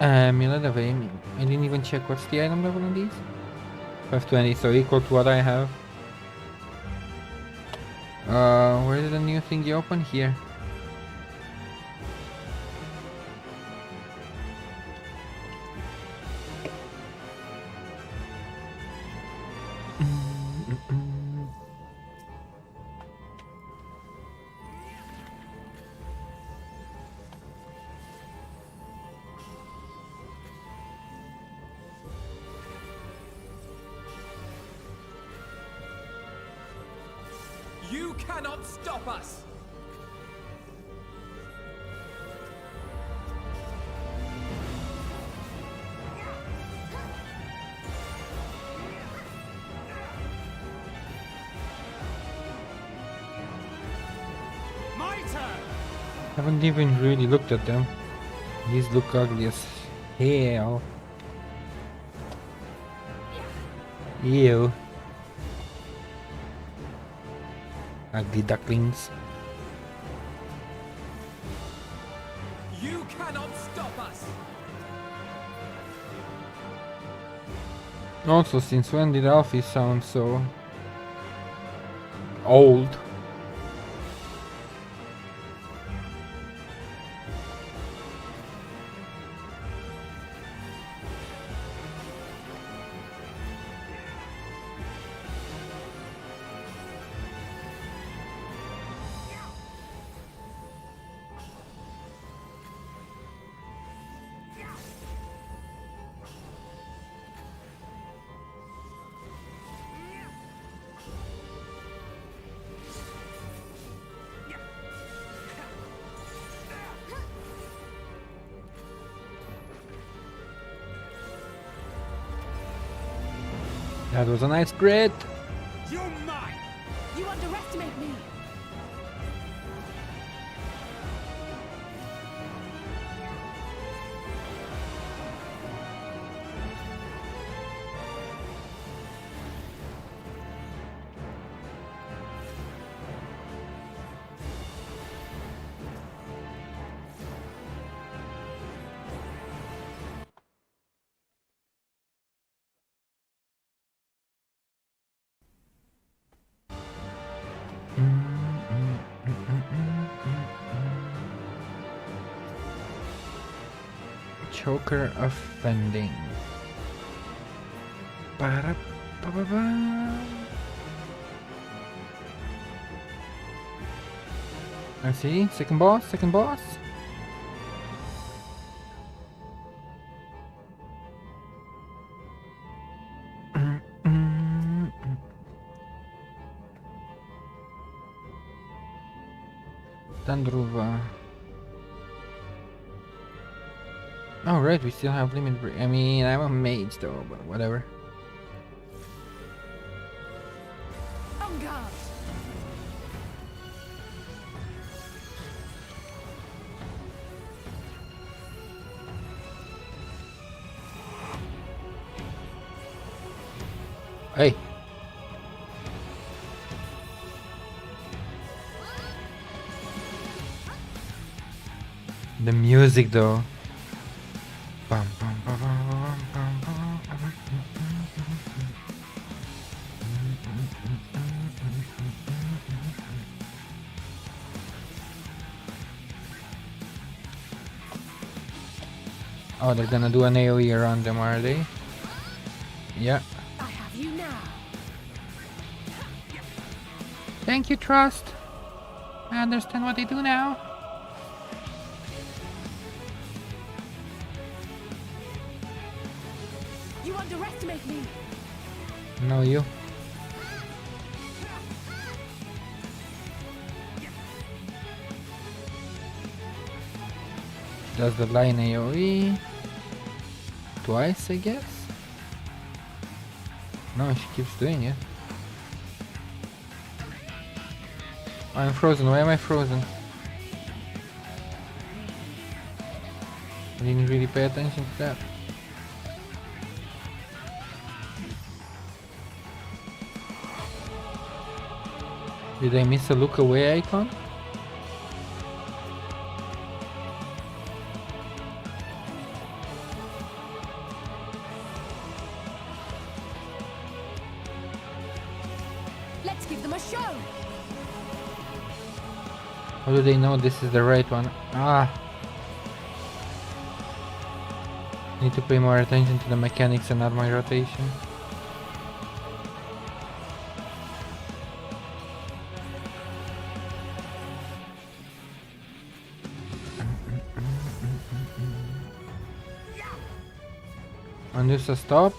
S1: Amulet of aiming. I didn't even check what's the item level on these. 520, so equal to what I have. Where did the new thing open? Here.
S5: You cannot stop us! My turn!
S1: Haven't even really looked at them. These look ugly as hell. Ew. Ugly ducklings.
S5: You cannot stop us!
S1: Also, since when did Alfie sound so old? That was a nice crit.
S5: You're mine!
S4: You underestimate me.
S1: Choker offending. Ba-da-ba-ba-ba. I see. Second boss. Second boss. Tandruva. Oh right, we still have limit break. I mean, I'm a mage though, but whatever.
S4: On guard.
S1: Hey. The music though. Bum, bum, bum, bum, bum, bum, bum. Oh, they're gonna do an AoE around them, are they? Yeah.
S4: I have you now.
S1: Thank you, Trust. I understand what they do now.
S4: You underestimate me.
S1: No, you. Does the line AoE twice, I guess? No, she keeps doing it. I'm frozen. Why am I frozen? I didn't really pay attention to that. Did I miss a look away icon?
S4: Let's give them a show.
S1: How do they know this is the right one? Ah! Need to pay more attention to the mechanics and not my rotation. And this a stop.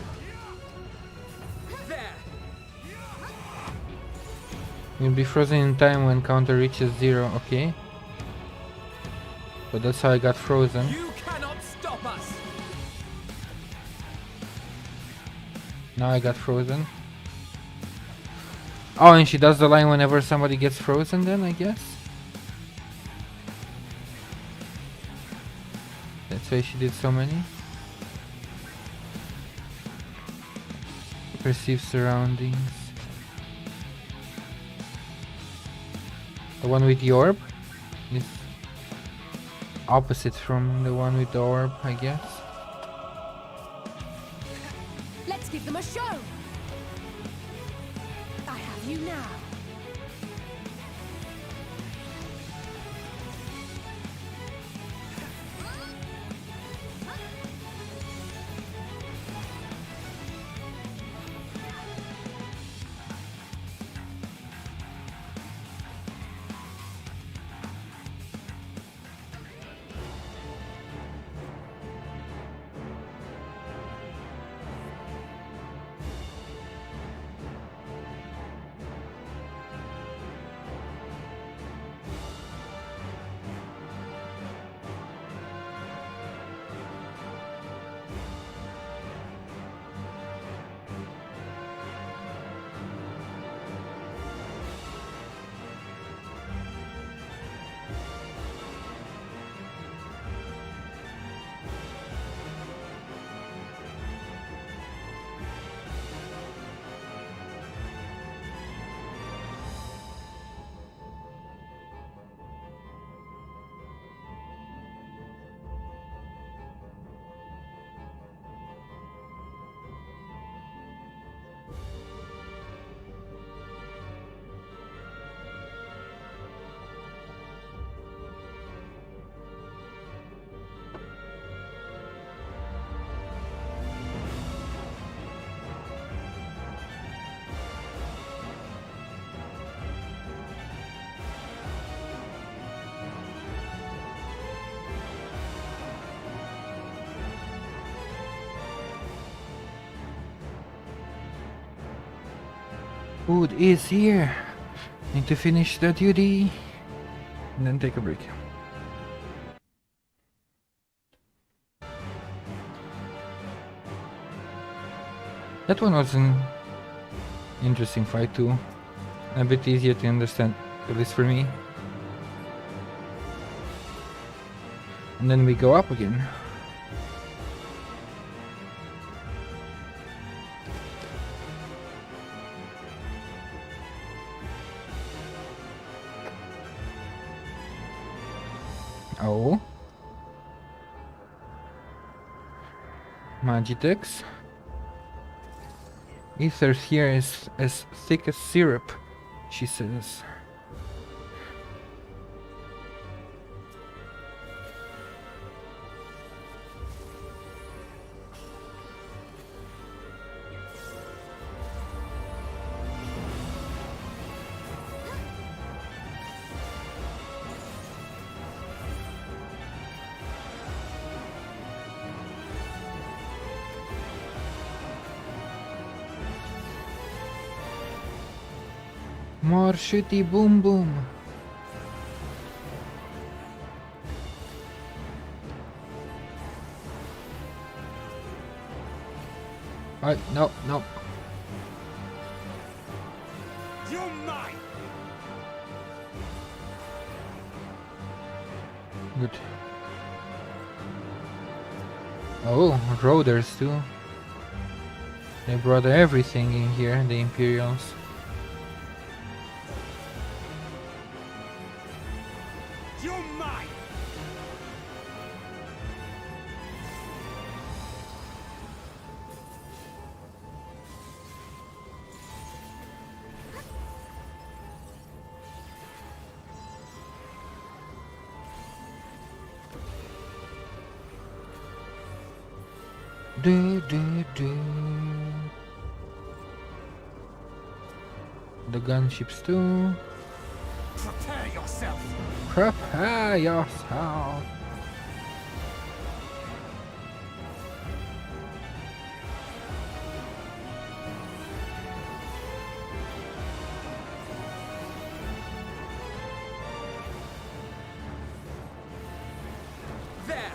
S1: You'll be frozen in time when counter reaches 0, okay. But that's how I got frozen.
S5: You cannot stop us!
S1: Now I got frozen. Oh, and she does the line whenever somebody gets frozen then, I guess? That's why she did so many. Perceive surroundings. The one with the orb is opposite from the one with the orb, I guess.
S4: Let's give them a show. I have you now.
S1: Food is here. Need to finish the duty and then take a break. That one was an interesting fight too. A bit easier to understand, at least for me. And then we go up again. Oh. Magitex. Ether here is as thick as syrup, she says. More shitty boom boom. No, no.
S7: You're mine!
S1: Good. Oh, roaders too. They brought everything in here, the Imperials.
S7: You're mine!
S1: Do do do. The gunships too.
S7: Prepare yourself!
S1: Prepare yourself.
S5: There!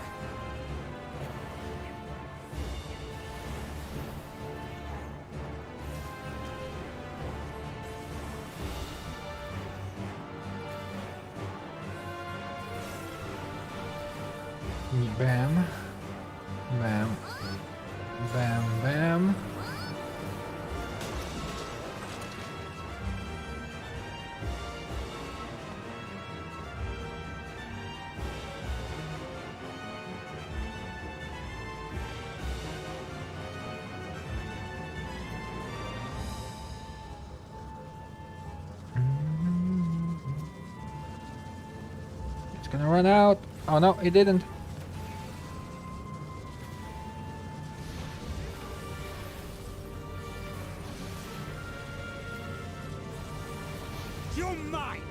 S1: Bam. Bam. Bam bam. It's gonna run out. Oh no, it didn't.
S7: You're mine!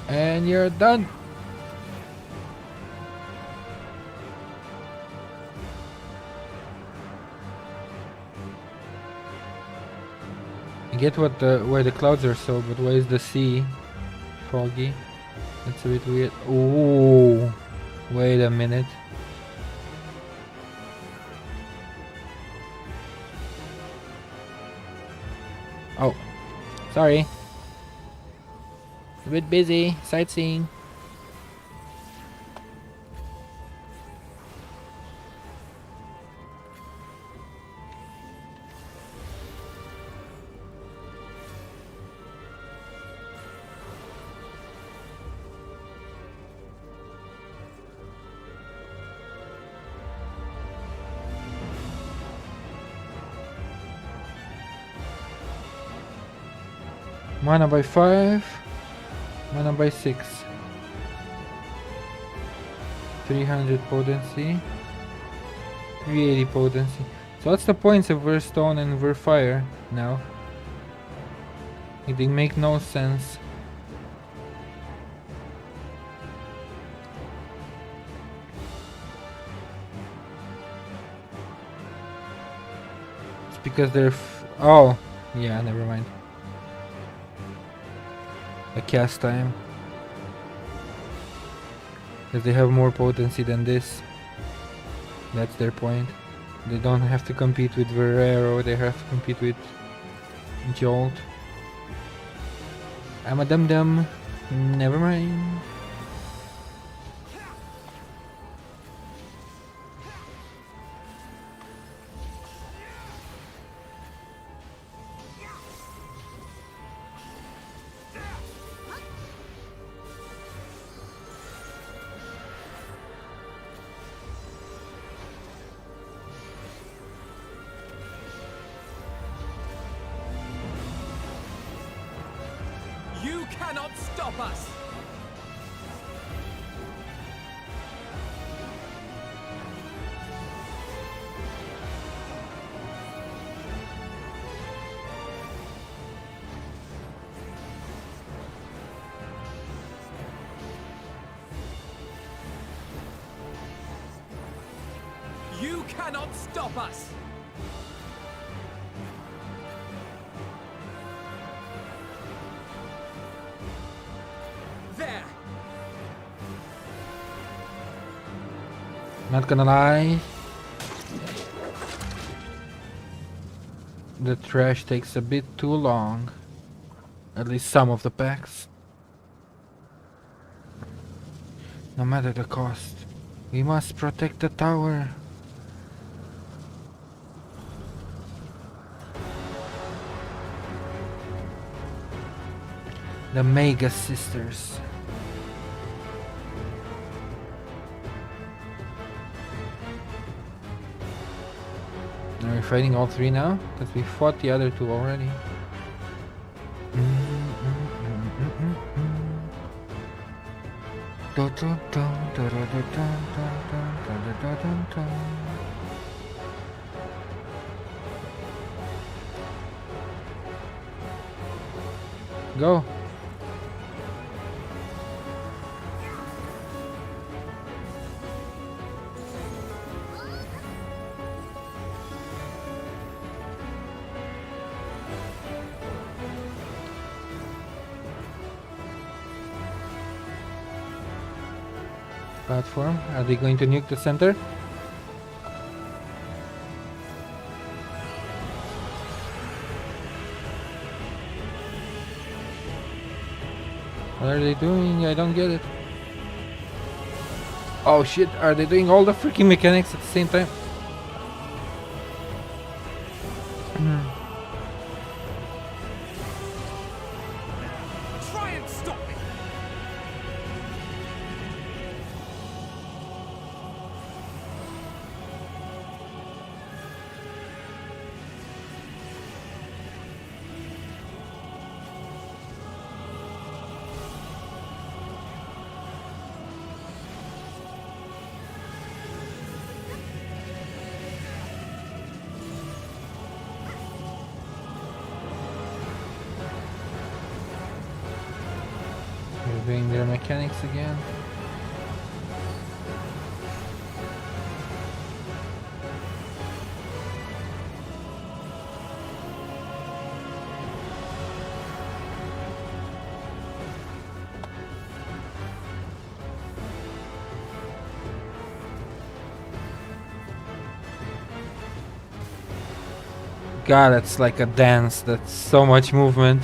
S1: And you're done. I get what why the clouds are so, but why is the sea foggy? That's a bit weird. Ooh, wait a minute. Oh, sorry. A bit busy sightseeing. Mana by 5. Mana by 6. 300 potency. 380 potency. So what's the points of Ver Stone and Ver Fire now? It didn't make no sense. It's because they're oh, yeah, never mind. The cast time. Because they have more potency than this. That's their point. They don't have to compete with Verrero, they have to compete with Jolt. I'm a dum-dum. Never mind.
S5: You cannot stop us! You cannot stop us! There!
S1: Not gonna lie. The trash takes a bit too long. At least some of the packs. No matter the cost. We must protect the tower. The Mega Sisters. Are we fighting all three now? Because we fought the other two already. Go. Platform. Are they going to nuke the center? What are they doing? I don't get it. Oh shit, are they doing all the freaking mechanics at the same time?
S5: Try and stop me!
S1: They're doing their mechanics again. God, that's like a dance. That's so much movement.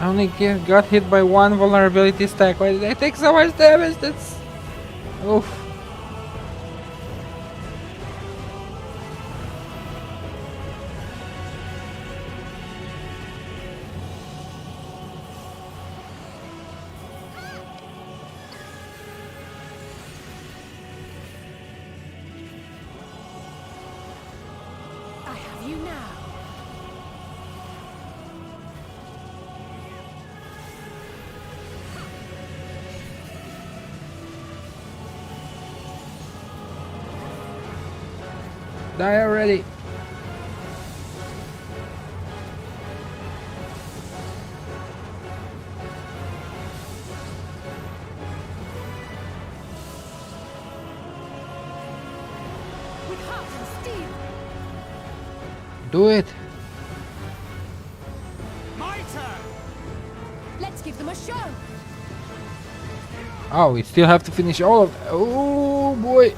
S1: I only got hit by one vulnerability stack. Why did I take so much damage? That's... Oof.
S4: you now.
S1: Die already!
S4: With heart and steel.
S1: Do it!
S5: My turn!
S4: Let's give them a show.
S1: Oh, we still have to finish all of. Oh boy!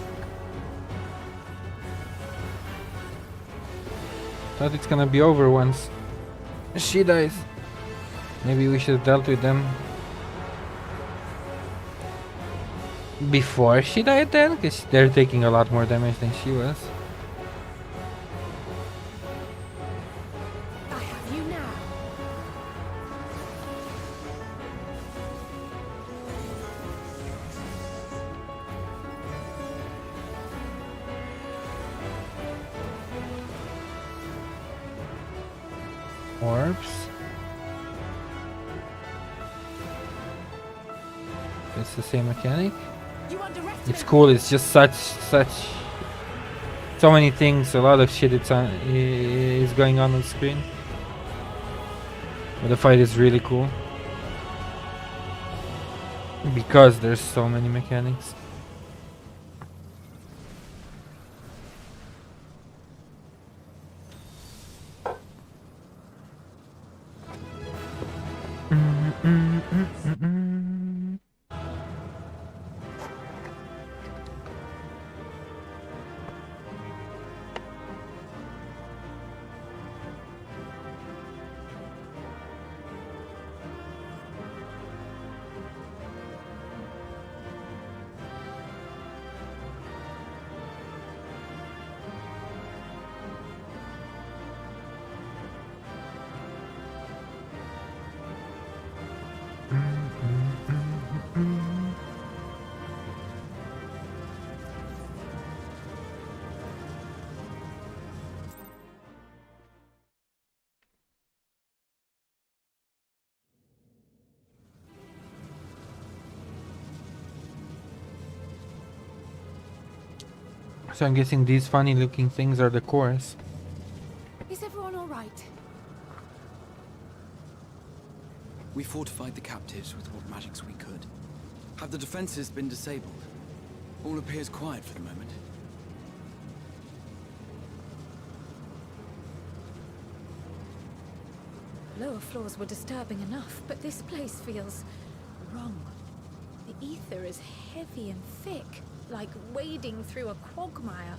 S1: Thought it's gonna be over once she dies. Maybe we should have dealt with them before she died then, because they're taking a lot more damage than she was.
S4: I have you now.
S1: Orbs. It's the same mechanic.
S4: You underestimate.
S1: It's cool. It's just such so many things. A lot of shit is going on the screen. But the fight is really cool because there's so many mechanics. So I'm guessing these funny looking things are the cores.
S4: Is everyone all right?
S8: We fortified the captives with what magics we could. Have the defenses been disabled? All appears quiet for the moment.
S2: Lower floors were disturbing enough, but this place feels wrong. The ether is heavy and thick, like wading through a quagmire.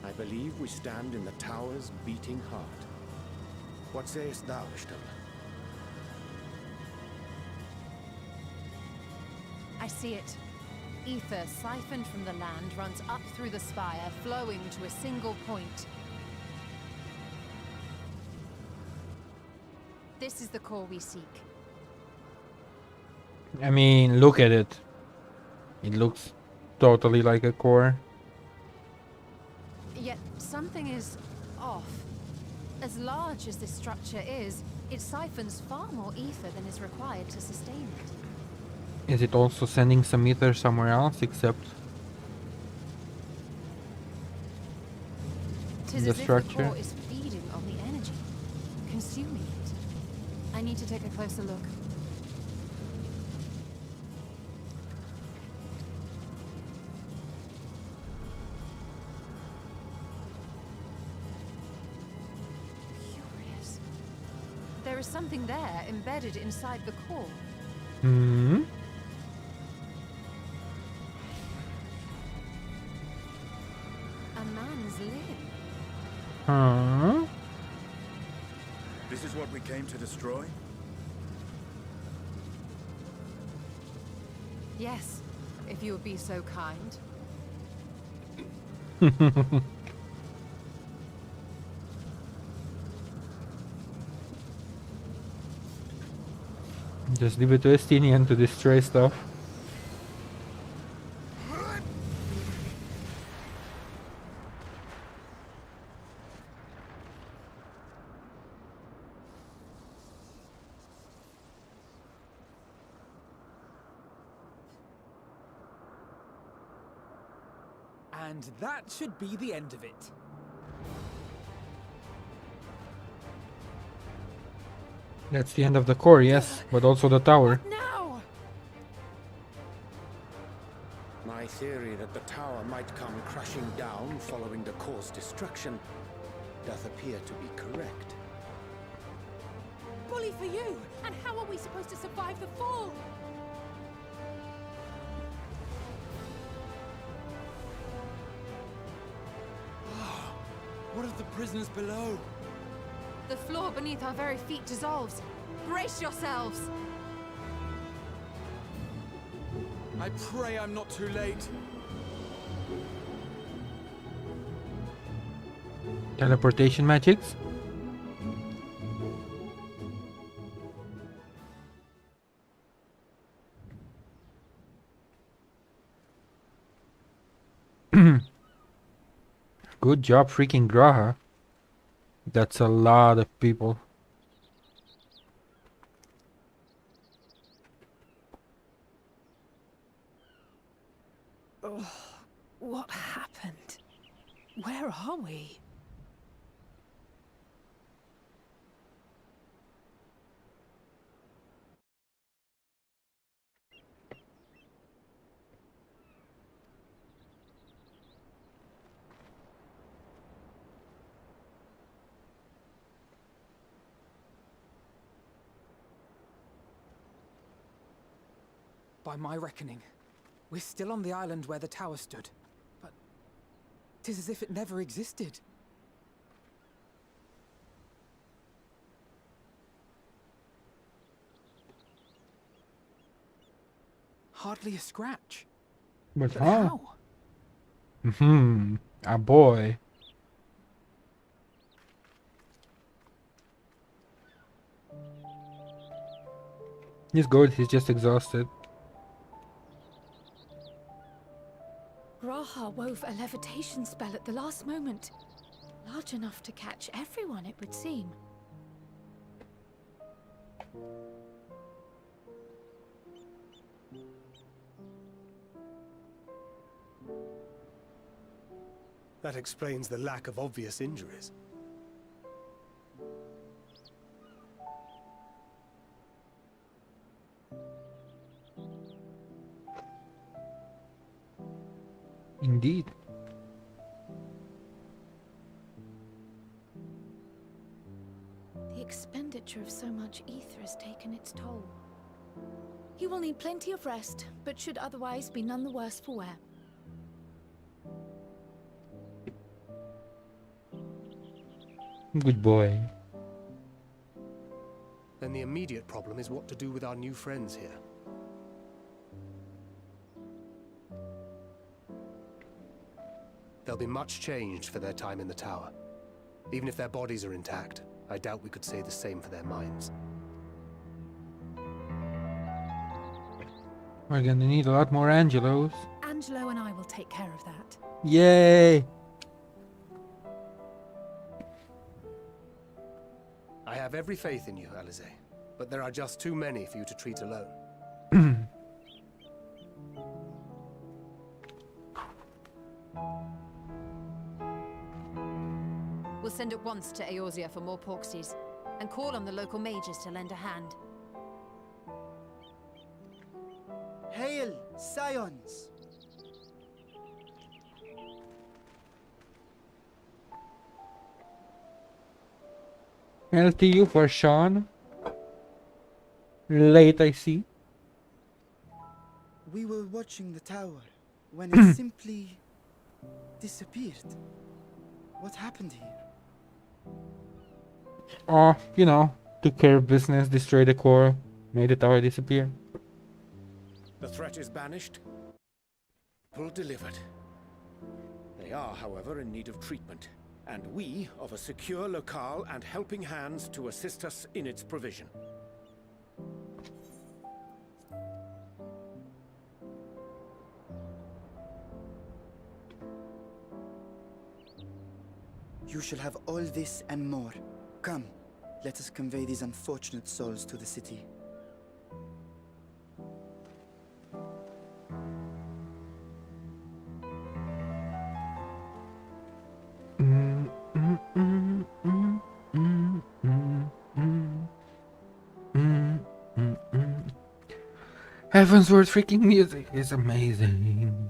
S6: I believe we stand in the tower's beating heart. What sayest thou, Ishtal?
S4: I see it. Ether siphoned from the land runs up through the spire, flowing to a single point. This is the core we seek.
S1: I mean, look at it. It looks totally like a core.
S4: Yet something is off. As large as this structure is, it siphons far more ether than is required to sustain it.
S1: Is it also sending some ether somewhere else except
S4: 'Tis
S1: the
S4: as if
S1: structure?
S4: the core is feeding on the energy, consuming it. I need to take a closer look. Curious. There is something there embedded inside the core.
S1: Hmm?
S4: A man's limb.
S1: Huh?
S9: This is what we came to destroy?
S4: Yes, if you would be so kind.
S1: Just leave it to Estinian to destroy stuff.
S5: And that should be the end of it.
S1: That's the end of the core, yes, but also the tower.
S4: Now!
S6: My theory that the tower might come crashing down following the core's destruction doth appear to be correct.
S4: Bully for you! And how are we supposed to survive the fall?
S8: What of the prisoners below?
S4: The floor beneath our very feet dissolves. Brace yourselves!
S8: I pray I'm not too late.
S1: Teleportation magics? Good job, freaking Graha. That's a lot of people.
S4: Oh, what happened? Where are we?
S5: By my reckoning, we're still on the island where the tower stood. But 'tis as if it never existed. Hardly a scratch.
S1: But
S5: But
S1: how?
S5: how?
S1: A boy. He's good, he's just exhausted.
S2: Graha wove a levitation spell at the last moment. Large enough to catch everyone, it would seem.
S7: That explains the lack of obvious injuries.
S1: Indeed.
S2: The expenditure of so much ether has taken its toll. He will need plenty of rest, but should otherwise be none the worse for wear.
S1: Good boy.
S7: Then the immediate problem is what to do with our new friends here. They'll be much changed for their time in the tower. Even if their bodies are intact, I doubt we could say the same for their minds.
S1: We're gonna need a lot more Angelos.
S4: Angelo and I will take care of that.
S1: Yay!
S7: I have every faith in you, Alize, but there are just too many for you to treat alone.
S4: We'll send at once to Eorzea for more Porksies, and call on the local mages to lend a hand.
S10: Hail, Scions!
S1: LTU for Sean. Late, I see.
S10: We were watching the tower when it simply disappeared. What happened here?
S1: Oh, you know, took care of business, destroyed the core, made the tower disappear.
S6: The threat is banished. Pull delivered. They are, however, in need of treatment, and we of a secure locale and helping hands to assist us in its provision.
S10: You shall have all this and more. Come, let us convey these unfortunate souls to the city.
S1: Heavensward freaking music is amazing.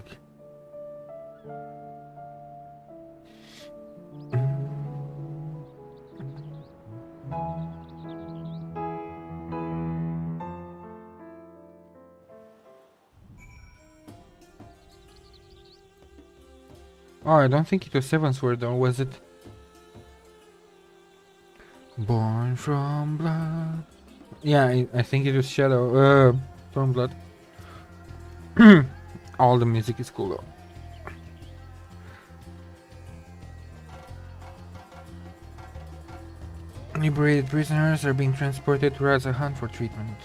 S1: Oh, I don't think it was Heavensward though, was it? Born from blood. Yeah, I think it was Shadow. Stormblood. All the music is cool though. Liberated prisoners are being transported to Razahant for treatment.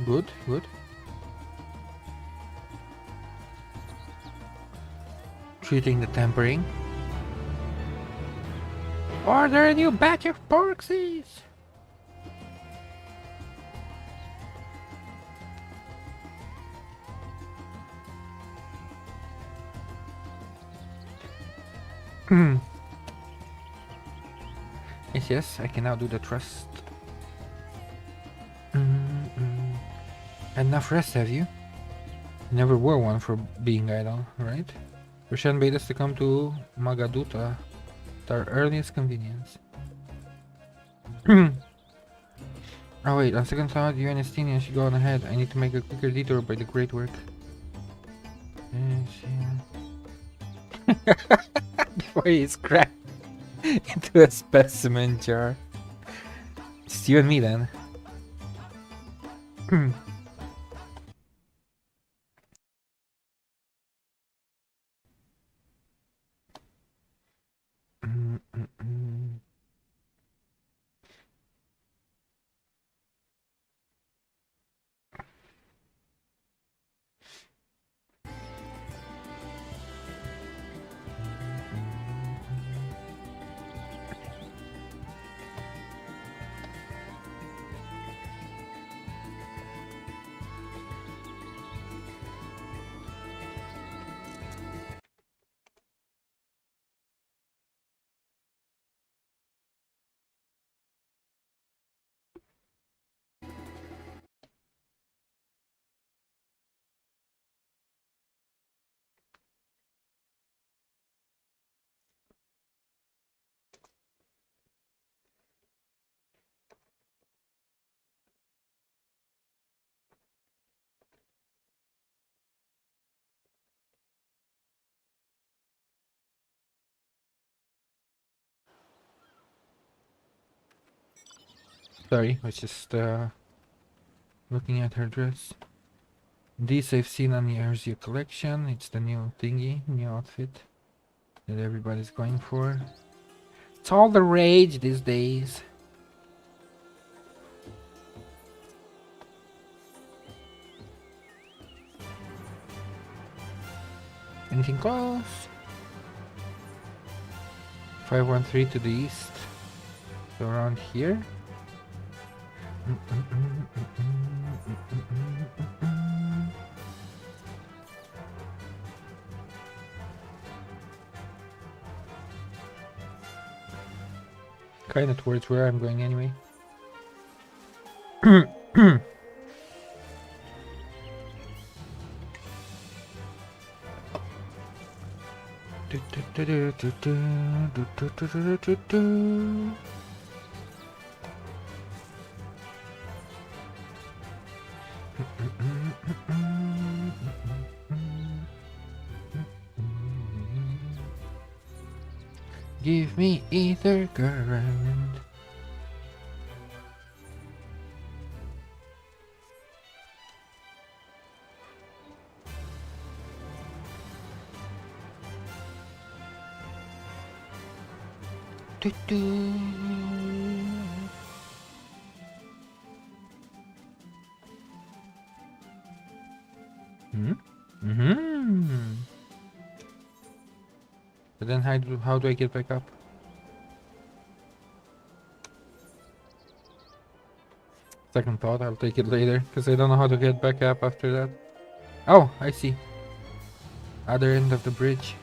S1: Good, good. Treating the tampering. Order a new batch of porksies! Yes, I can now do the trust. Enough rest, have you? Never wore one for being idle, right? Roshan bade us to come to Magaduta at our earliest convenience. Oh wait, on second thought, you and Estinia should go on ahead. I need to make a quicker detour by the great work. Before he's cracked into a specimen jar. It's you and me then. Sorry, I was just looking at her dress. These I've seen on the Erzia collection. It's the new thingy, new outfit that everybody's going for. It's all the rage these days. Anything close? 513 to the east. So around here. Kinda towards where I'm going anyway. Give me ether current. But then how do I get back up? Second thought, I'll take it later, because I don't know how to get back up after that. Oh, I see. Other end of the bridge.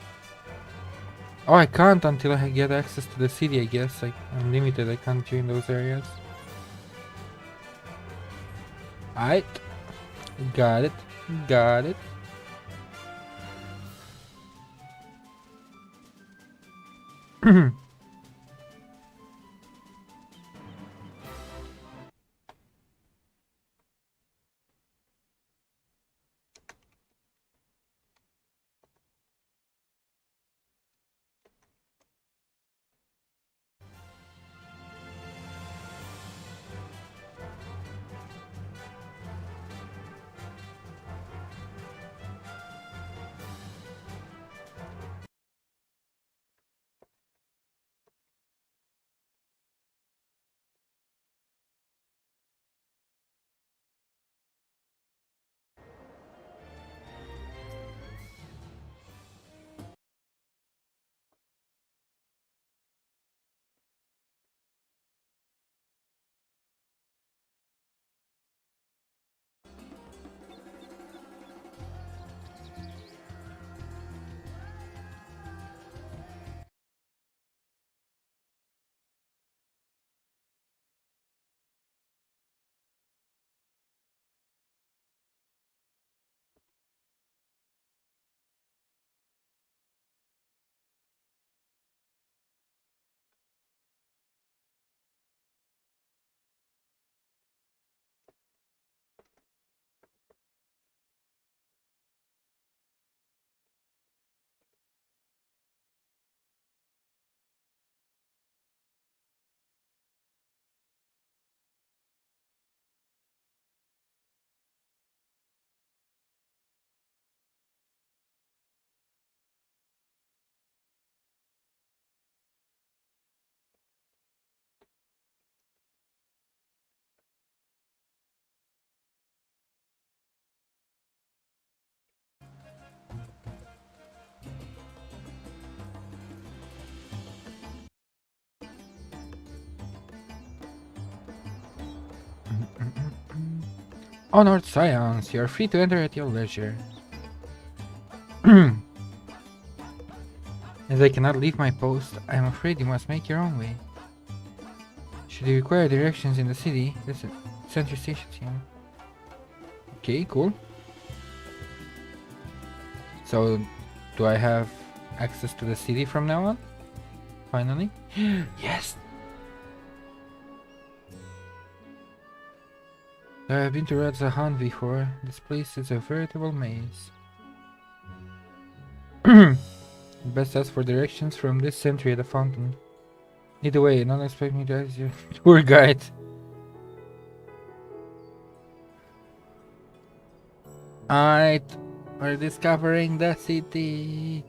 S1: Oh, I can't until I get access to the city, I guess. I'm limited, I can't join those areas. Alright. Got it. Got it. Honored Scions, you are free to enter at your leisure. As I cannot leave my post, I am afraid you must make your own way. Should you require directions in the city, visit Sentry Stations here. Okay, cool. So, do I have access to the city from now on? Finally? Yes! I have been to Radzahan before. This place is a veritable maze. Best ask for directions from this sentry at the fountain. Either way, don't expect me to ask your tour guide. Alright, we're discovering the city.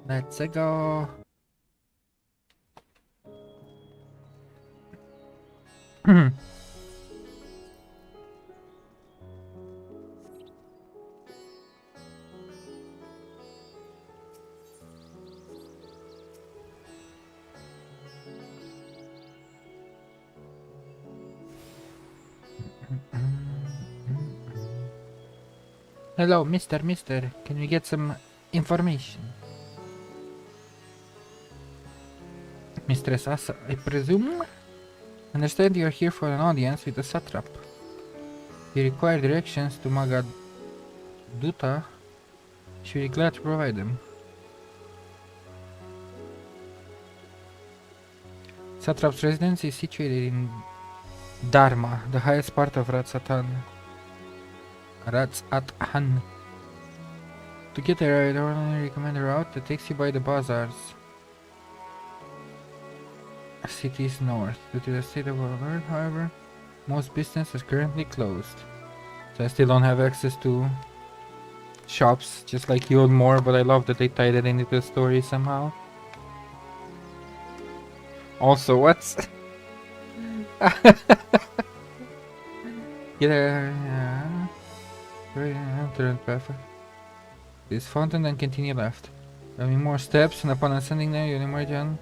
S1: Let's go. Hello, Mister. Can we get some information? Mistress Asa, I presume? Understand you are here for an audience with the satrap. If you require directions to Magaduta, she will be glad to provide them. Satrap's residence is situated in Dharma, the highest part of Ratzatan. To get there, I would only recommend a route that takes you by the bazaars. Cities north. Due to the state of alert, however, most business is currently closed. So I still don't have access to shops, just like you and more, but I love that they tied it into the story somehow. Also, what's... Get a... turn perfect. This fountain and continue left. There will be more steps, and upon ascending them, you'll emerge on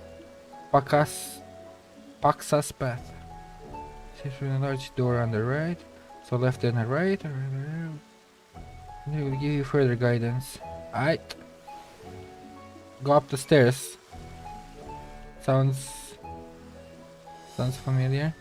S1: Paxa's path. See through a large door on the right, so left and a right, they will give you further guidance. Aight. go up the stairs. Sounds familiar.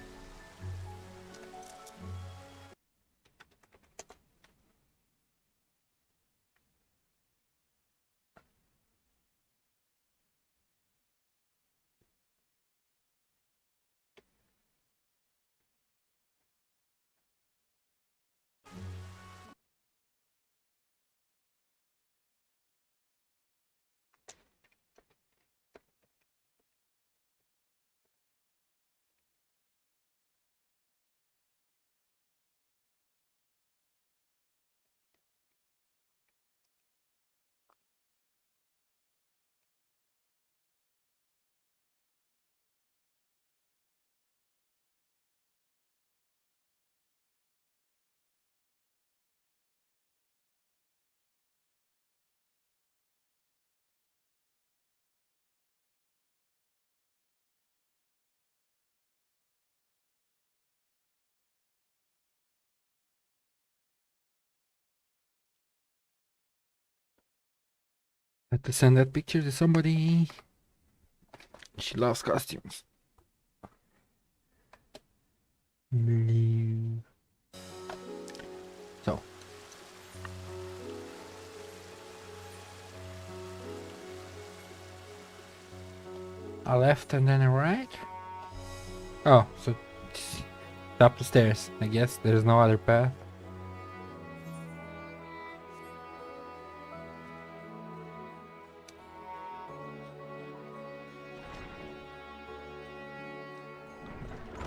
S1: Had to send that picture to somebody. She loves costumes. So. A left and then a right? Oh, so up the stairs. I guess there's no other path.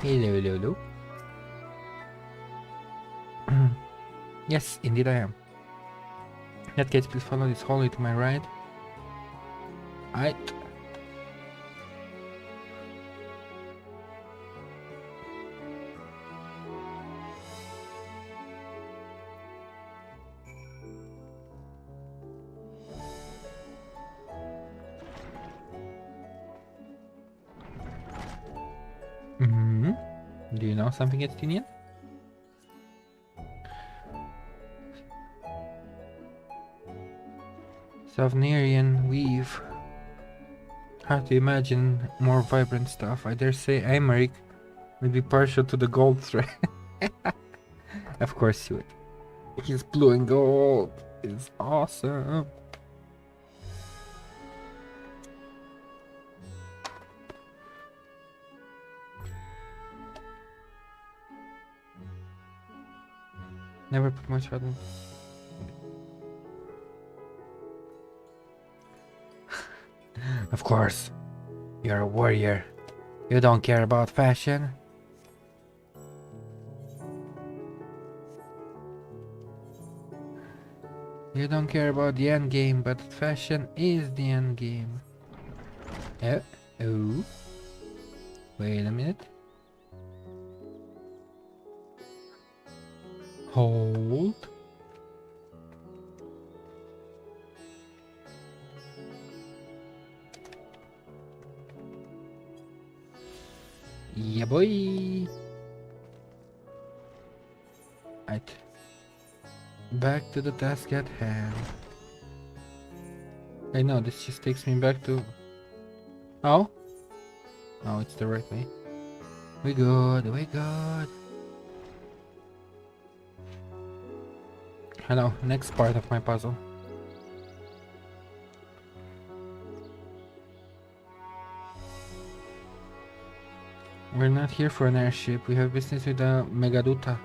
S1: Hello. Yes, indeed I am. In that case, please follow this hallway to my right. Right. Do you know something, Estinian? Savnerian weave. Hard to imagine more vibrant stuff. I dare say Aymeric would be partial to the gold thread. Of course you would. He's blue and gold. It's awesome. Never put much thought in. Of course. You're a warrior. You don't care about fashion. You don't care about the end game, but fashion is the end game. Oh. Wait a minute. Hold. Yeah, boy. Right. Back to the task at hand. I know, this just takes me back to... Oh? Oh, it's the right way. We good, we good. Hello, next part of my puzzle. We're not here for an airship, we have business with a Megaduta.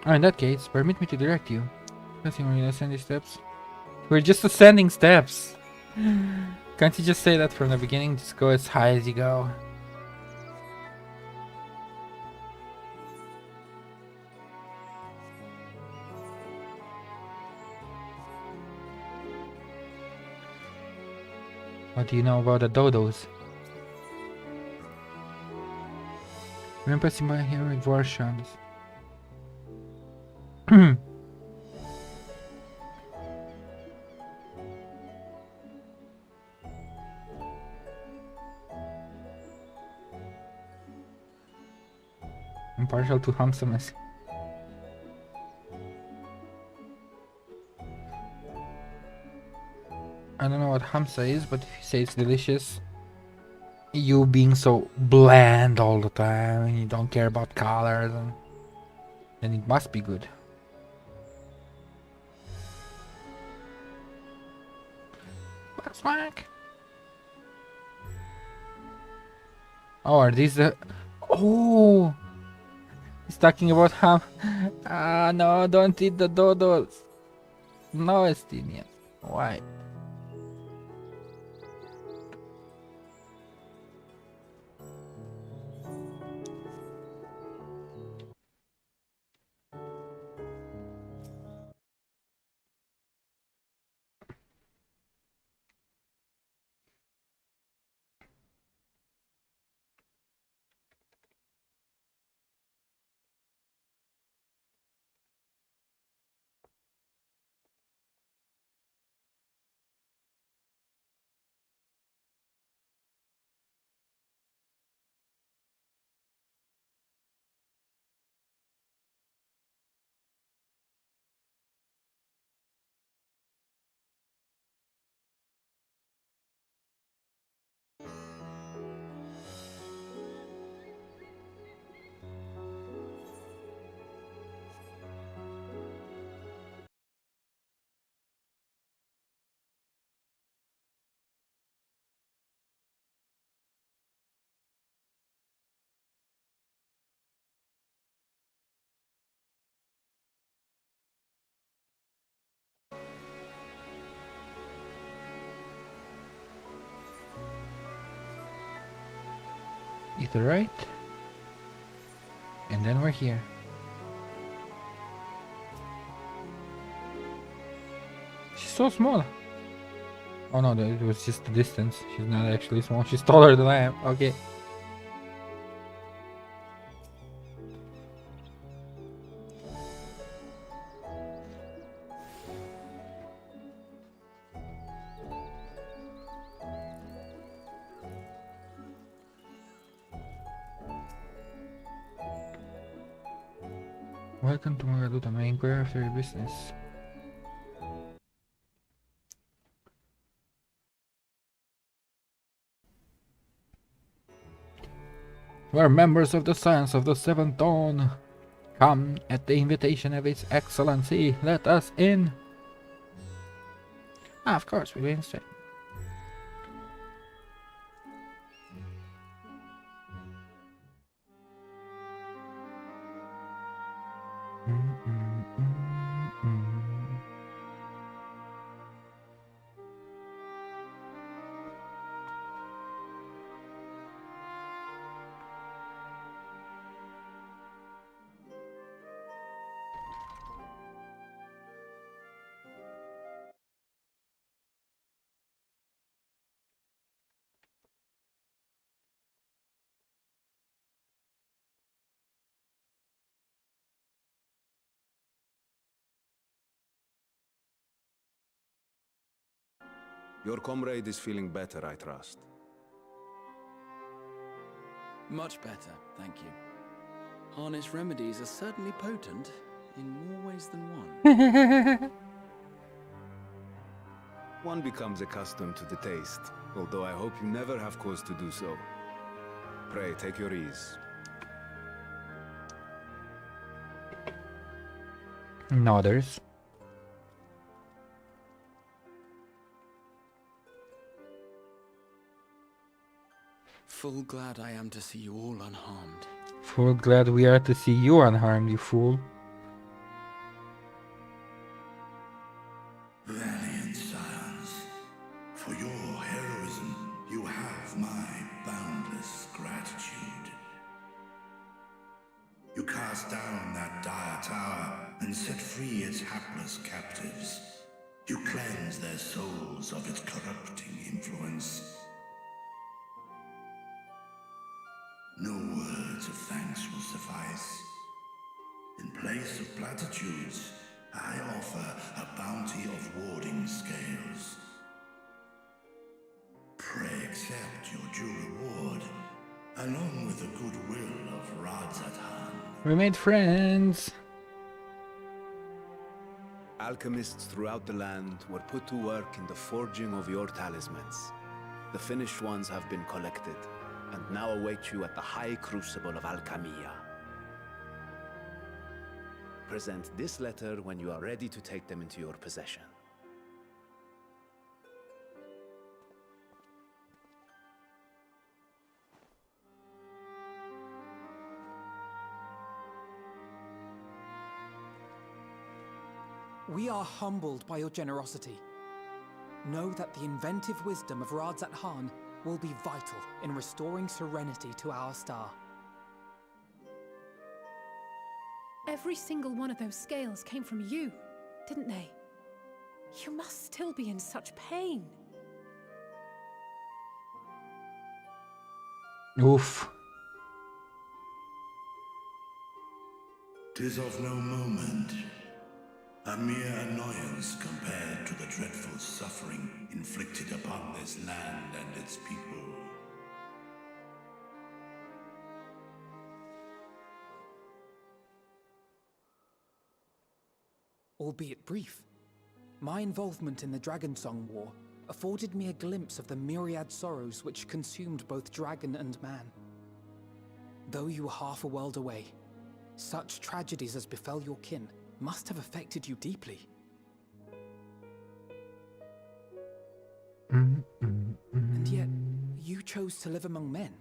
S1: Oh, in that case, permit me to direct you. Nothing we're gonna ascend these steps. We're just ascending steps! Can't you just say that from the beginning? Just go as high as you go. What do you know about the dodos? I'm passing by here with Varshans. I'm partial to handsomeness. I don't know what Hamsa is, but if you say it's delicious, you being so bland all the time and you don't care about colors, and then it must be good. Smack. Oh, are these the... Oh! He's talking about ham. Ah, no, don't eat the dodos. No, Estinian. Why? Either right. And then we're here. She's so small. Oh no, it was just the distance. She's not actually small. She's taller than I am. Okay. Welcome to Magaduta. May I inquire after your business? We're members of the Science of the Seventh Dawn. Come at the invitation of His Excellency. Let us in. Ah, of course, we're going straight.
S6: Your comrade is feeling better, I trust.
S8: Much better, thank you. Harness remedies are certainly potent in more ways than one.
S6: One becomes accustomed to the taste, although I hope you never have cause to do so. Pray, take your ease.
S1: Nodders.
S8: Full glad I am to see you all unharmed.
S1: Full glad we are to see you unharmed, you fool.
S11: Valiant scions, for your heroism, you have my boundless gratitude. You cast down that dire tower and set free its hapless captives. You cleanse their souls of its corrupting influence. No words of thanks will suffice. In place of platitudes, I offer a bounty of warding scales. Pray accept your due reward, along with the goodwill of Radzatan.
S1: We made friends.
S12: Alchemists throughout the land were put to work in the forging of your talismans. The finished ones have been collected, and now await you at the High Crucible of Alchemia. Present this letter when you are ready to take them into your possession.
S5: We are humbled by your generosity. Know that the inventive wisdom of Radzat Han will be vital in restoring serenity to our star.
S13: Every single one of those scales came from you, didn't they? You must still be in such pain.
S1: Oof.
S11: 'Tis of no moment. A mere annoyance compared to the dreadful suffering inflicted upon this land and its people.
S5: Albeit brief, my involvement in the Dragonsong War afforded me a glimpse of the myriad sorrows which consumed both dragon and man. Though you were half a world away, such tragedies as befell your kin must have affected you deeply. And yet, you chose to live among men.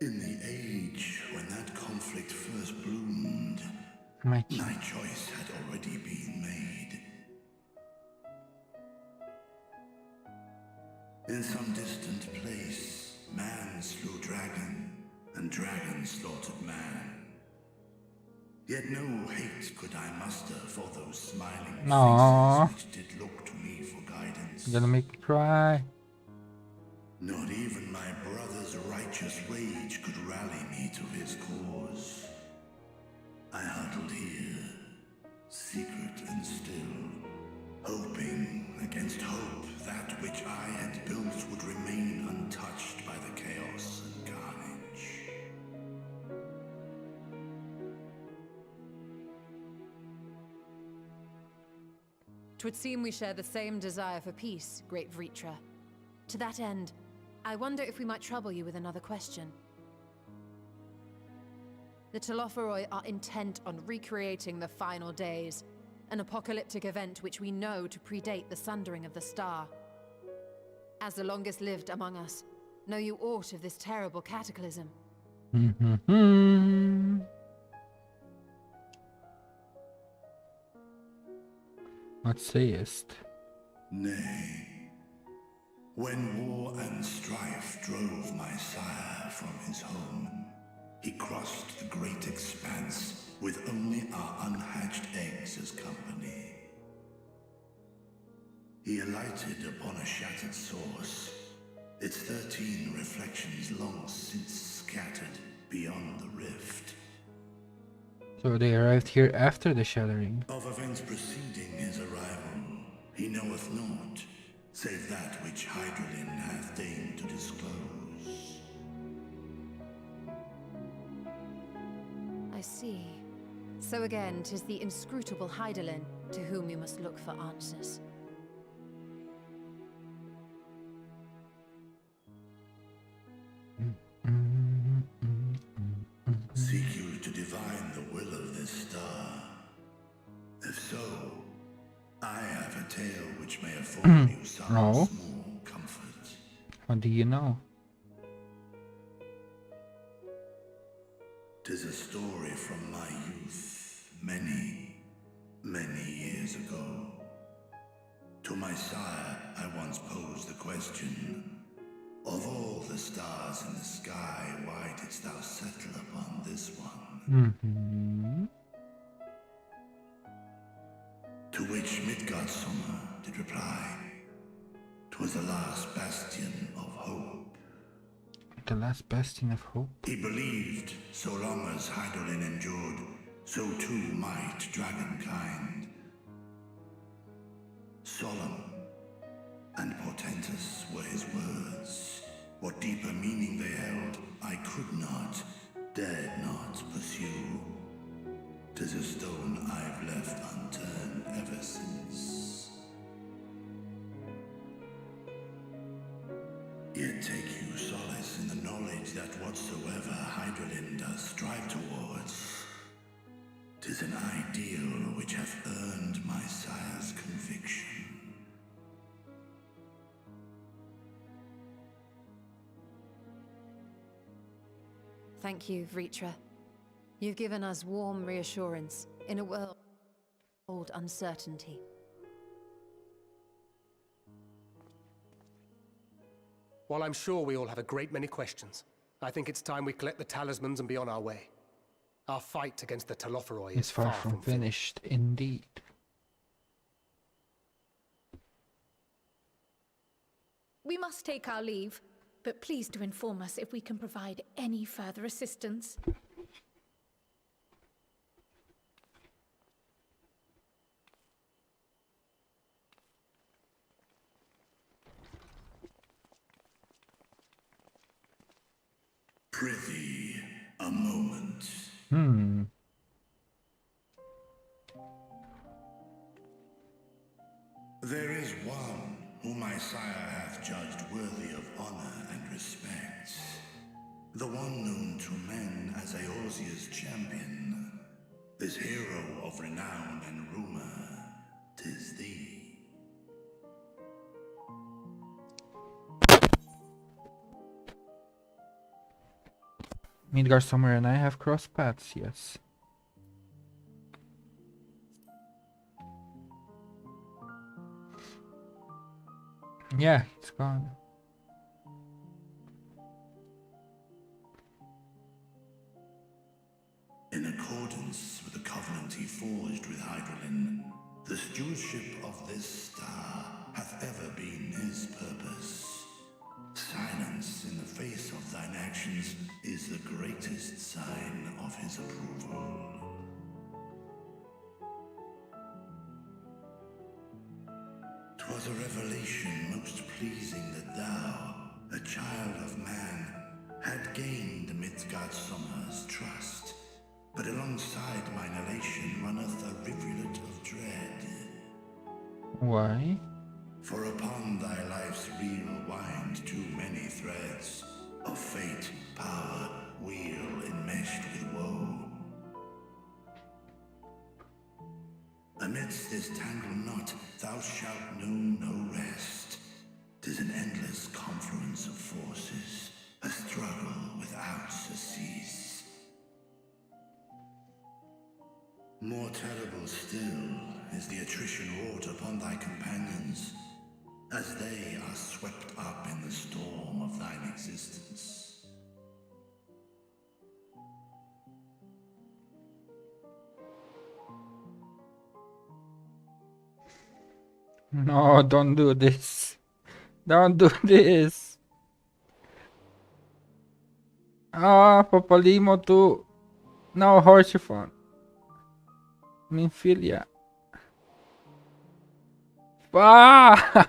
S11: In the age when that conflict first bloomed,
S1: My
S11: choice had already been made. In some distant place, man slew dragon, and dragon slaughtered man. Yet no hate could I muster for those smiling
S1: Aww.
S11: faces which did look to me for guidance.
S1: You're gonna make me cry.
S11: Not even my brother's righteous rage could rally me to his cause. I huddled here, secret and still, hoping against hope that which I had built would remain untouched by the chaos and carnage.
S4: Twould seem we share the same desire for peace, great Vritra. To that end, I wonder if we might trouble you with another question. The Telophoroi are intent on recreating the final days, an apocalyptic event which we know to predate the sundering of the star. As the longest lived among us, know you aught of this terrible cataclysm?
S1: What sayest?
S11: Nay. When war and strife drove my sire from his home, he crossed the great expanse with only our unhatched eggs as company. He alighted upon a shattered source, its 13 reflections long since scattered beyond the rift.
S1: So they arrived here after the shattering.
S11: Of events preceding his arrival, he knoweth naught, save that which Hydralin hath deigned to disclose.
S4: I see. So again, 'tis the inscrutable Hydralin to whom you must look for answers.
S11: Seek you to divine the will of this star? If so, I have a tale which may afford you some
S1: No.
S11: small comfort.
S1: How do you know?
S11: 'Tis a story from my youth, many, many years ago. To my sire, I once posed the question, of all the stars in the sky, why didst thou settle upon this one? To which Midgardsormr did reply, 'twas the last bastion of hope.
S1: The last bastion of hope?
S11: He believed, so long as Hydralin endured, so too might dragonkind. Solemn and portentous were his words. What deeper meaning they held, I could not, dared not pursue. is a stone I've left unturned ever since. Yet take you solace in the knowledge that whatsoever Hydralin does strive towards, 'tis an ideal which hath earned my sire's conviction.
S4: Thank you, Vritra. You've given us warm reassurance in a world of uncertainty.
S7: While I'm sure we all have a great many questions, I think it's time we collect the talismans and be on our way. Our fight against the Telophoroi
S1: It's far from finished, indeed.
S2: We must take our leave, but please do inform us if we can provide any further assistance.
S11: Prithee, a moment. There is one whom my sire hath judged worthy of honor and respect. The one known to men as Eorzea's champion. This hero of renown and rumor, 'tis thee.
S1: Midgar Summer and I have crossed paths, yes. Yeah, it's gone.
S11: In accordance with the covenant he forged with Hydralin, the stewardship of this star hath ever been his purpose. Silence in the face of thine actions is the greatest sign of his approval. 'Twas a revelation most pleasing that thou, a child of man, had gained Midgardsormr's trust. But alongside mine elation runneth a rivulet of dread.
S1: Why?
S11: For upon thy life's reel wind too many threads of fate, power, weal enmeshed with woe. Amidst this tangled knot thou shalt know no rest. 'Tis an endless confluence of forces, a struggle without surcease. More terrible still is the attrition wrought upon thy companions, as they are swept up in the storm of thine existence.
S1: No, don't do this. Don't do this. Ah, Papalimo too. No, Horsefon. Minfilia. Ah!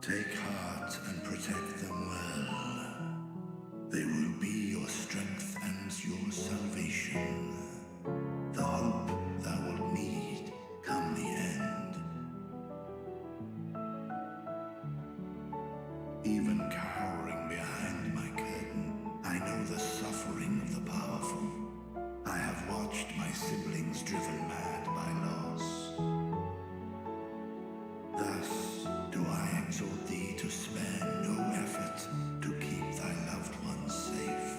S11: Take heart and protect them well. They will be your strength and your salvation. The hope thou wilt need come the end. Even cowering behind my curtain, I know the suffering of the powerful. I have watched my siblings driven mad by loss. Thus do I exhort thee to spare no effort to keep thy loved ones safe.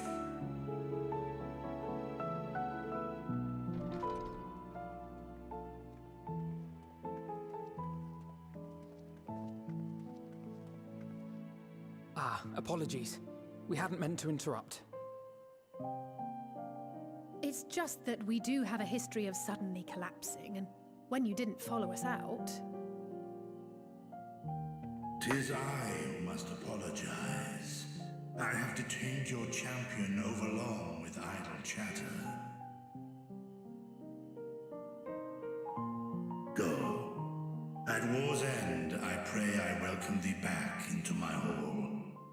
S5: Apologies. We hadn't meant to interrupt.
S13: It's just that we do have a history of suddenly collapsing, and when you didn't follow us out...
S11: 'Tis I who must apologize. I have detained your champion overlong with idle chatter. Go. At war's end, I pray I welcome thee back into my hall,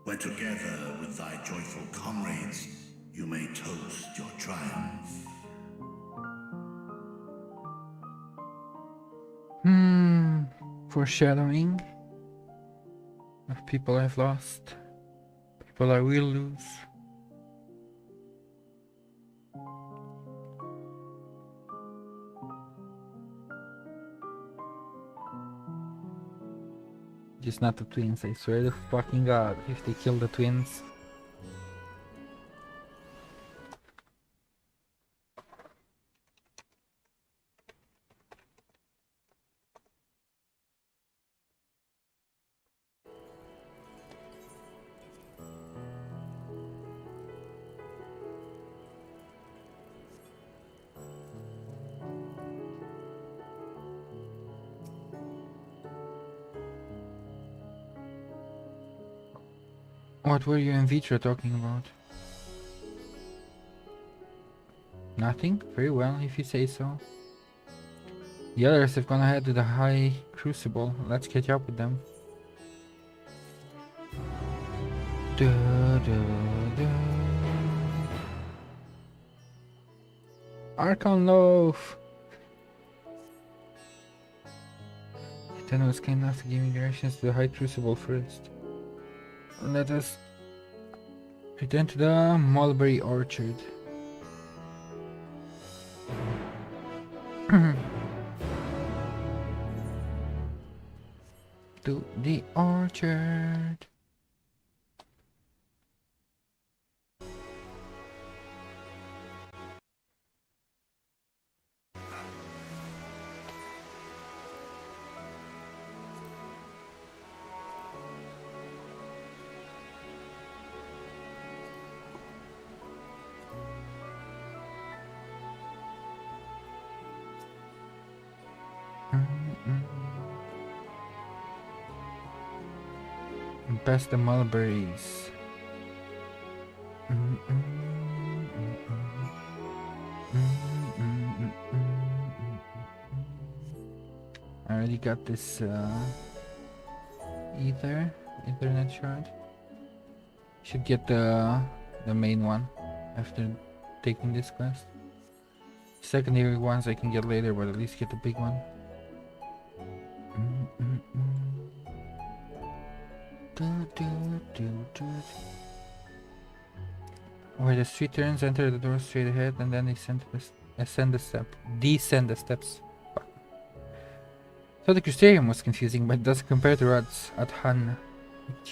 S11: where together with thy joyful comrades, you may toast your triumph.
S1: Foreshadowing of people I've lost, people I will lose. Just not the twins, I swear to fucking god, if they kill the twins. What were you and Vitra talking about? Nothing? Very well, if you say so. The others have gone ahead to the High Crucible. Let's catch up with them. Archon Loaf! Then was kind enough to give me directions to the High Crucible first. Let us return to the Mulberry Orchard. To the orchard. Past the mulberries. I already got this Ethernet shard. Should get the main one after taking this quest. Secondary ones I can get later, but at least get the big one. Where the street turns, enter the door straight ahead, and then descend the steps. So the Crystarium was confusing, but it doesn't compare to rods at Han.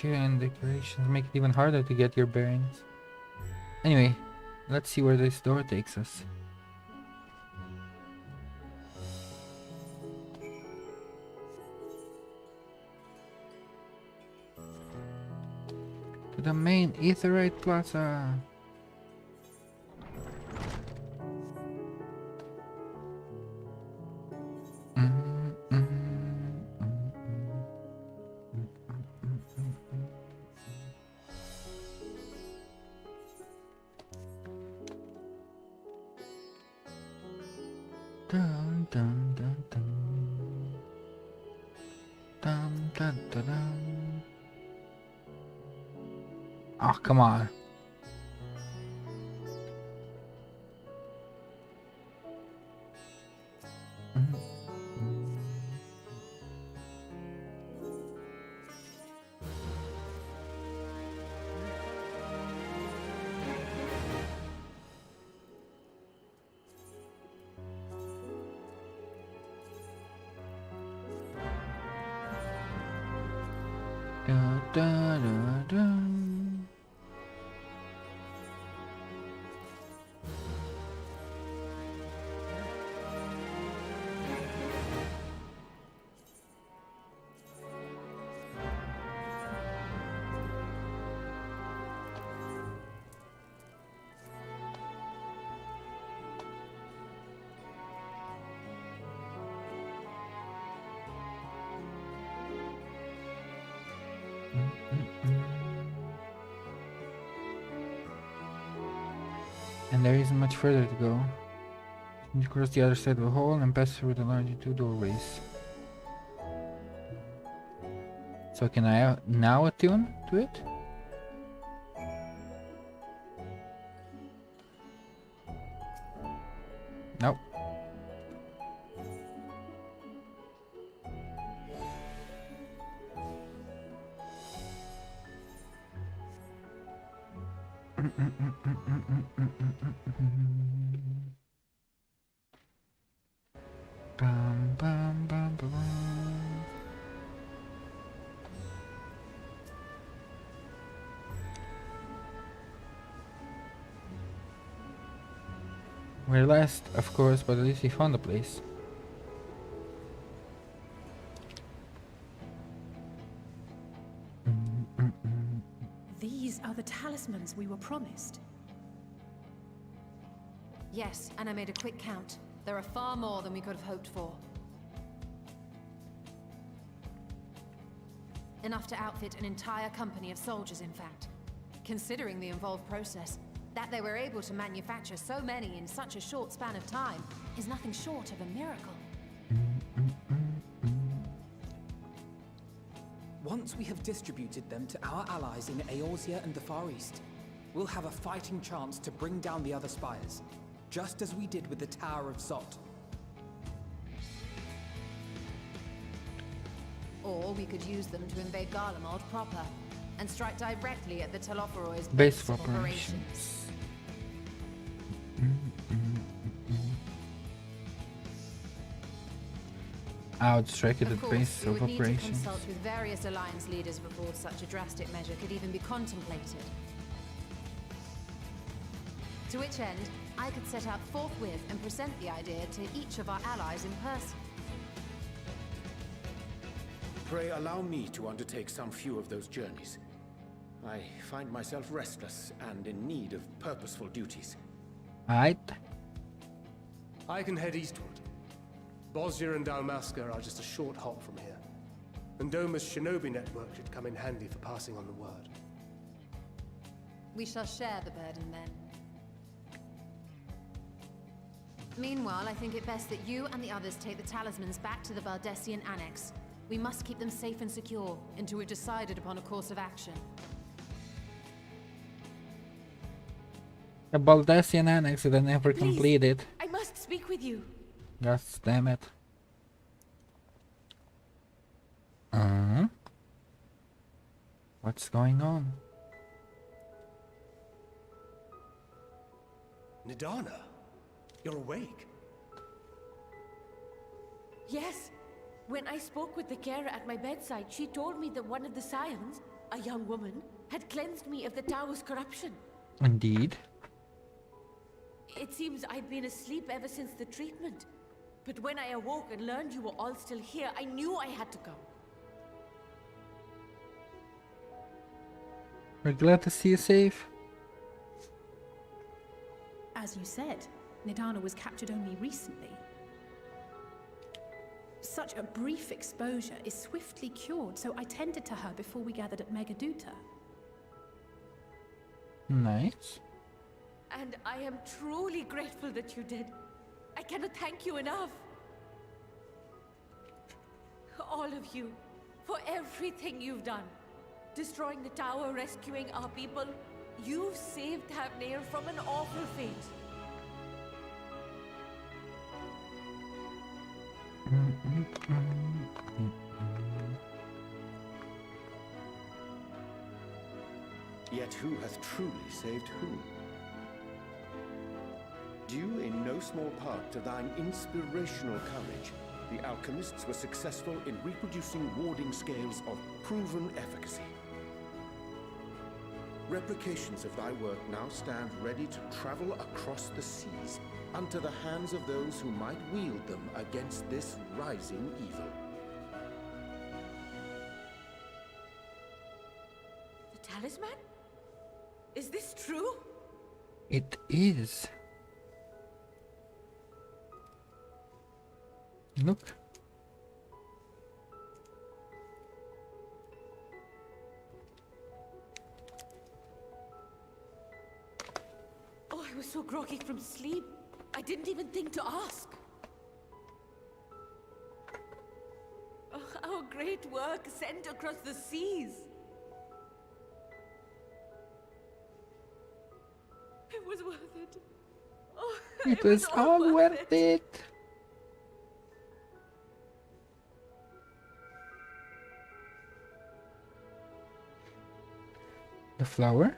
S1: The and decorations make it even harder to get your bearings. Anyway, let's see where this door takes us. To the main Aetherite Plaza. Dun, dun, dun, dun. Dun, dun, dun, dun. Oh, come on. Da, da, da, da. And there isn't much further to go. You cross the other side of the hall and pass through the larger two doorways. So can I now attune to it? Nope. Bum, bum, bum, bum, bum. We're last, of course, but at least we found the place.
S13: These are the talismans we were promised.
S4: Yes, and I made a quick count. There are far more than we could have hoped for. Enough to outfit an entire company of soldiers, in fact. Considering the involved process, that they were able to manufacture so many in such a short span of time is nothing short of a miracle.
S5: Once we have distributed them to our allies in Eorzea and the Far East, we'll have a fighting chance to bring down the other spires, just as we did with the Tower of Zot.
S4: Or we could use them to invade Garlemald proper, and strike directly at the Telophoroid's
S1: Base
S4: base of
S1: of
S4: operations.
S1: I would strike at the
S4: Of course,
S1: base
S4: we
S1: of
S4: would need to
S1: operations.
S4: consult with various alliance leaders before such a drastic measure could even be contemplated. To which end, I could set out forthwith and present the idea to each of our allies in person.
S6: Pray allow me to undertake some few of those journeys. I find myself restless and in need of purposeful duties.
S1: Alright.
S7: I can head eastward. Bosnia and Dalmasca are just a short hop from here. And Doma's shinobi network should come in handy for passing on the word.
S4: We shall share the burden then. Meanwhile, I think it best that you and the others take the talismans back to the Baldessian Annex. We must keep them safe and secure until we've decided upon a course of action.
S1: The Baldessian Annex that I never completed.
S3: I must speak with you.
S1: God damn it. What's going on?
S7: Nidana, you're awake.
S3: Yes. When I spoke with the carer at my bedside, she told me that one of the scions, a young woman, had cleansed me of the tower's corruption.
S1: Indeed.
S3: It seems I'd been asleep ever since the treatment. But when I awoke and learned you were all still here, I knew I had to come.
S1: We're glad to see you safe.
S13: As you said, Nidana was captured only recently. Such a brief exposure is swiftly cured, so I tended to her before we gathered at Megaduta.
S1: Nice.
S3: And I am truly grateful that you did. I cannot thank you enough. All of you, for everything you've done. Destroying the tower, rescuing our people. You've saved Thavnair from an awful fate.
S6: Yet who hath truly saved who? Due in no small part to thine inspirational courage, the alchemists were successful in reproducing warding scales of proven efficacy. Replications of thy work now stand ready to travel across the seas, unto the hands of those who might wield them against this rising evil.
S3: The talisman? Is this true?
S1: It is. Look.
S3: Oh, I was so groggy from sleep. I didn't even think to ask. Oh, how great work sent across the seas. It was worth it. Oh,
S1: It was all worth it. The flower?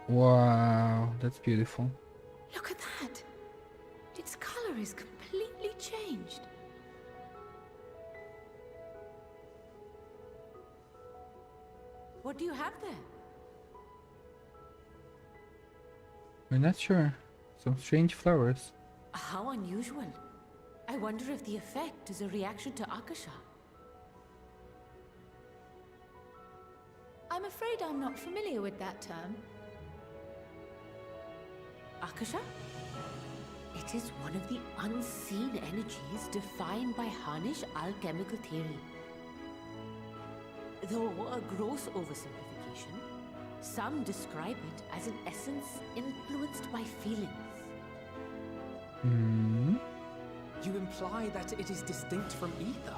S1: Wow, that's beautiful.
S2: Look at that! Its color is completely changed.
S3: What do you have there?
S1: We're not sure. Some strange flowers.
S3: How unusual. I wonder if the effect is a reaction to Akasha.
S2: I'm afraid I'm not familiar with that term.
S3: Akasha? It is one of the unseen energies defined by Harnish alchemical theory. Though a gross oversimplification, some describe it as an essence influenced by feelings.
S1: Hmm.
S5: You imply that it is distinct from ether?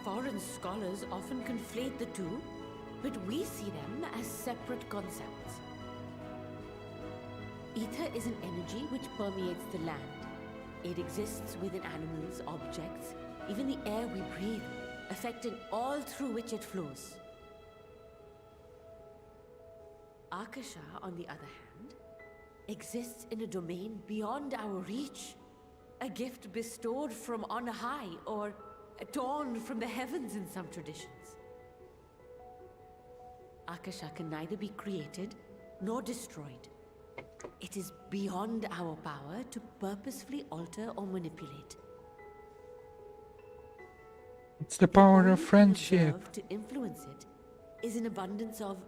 S3: Foreign scholars often conflate the two, but we see them as separate concepts. Ether is an energy which permeates the land. It exists within animals, objects, even the air we breathe, affecting all through which it flows. Akasha, on the other hand, exists in a domain beyond our reach. A gift bestowed from on high, or torn from the heavens in some traditions. Akasha can neither be created nor destroyed. It is beyond our power to purposefully alter or manipulate.
S1: It's the power
S3: only
S1: of
S3: thing
S1: friendship.
S3: reserved to influence it is an abundance of,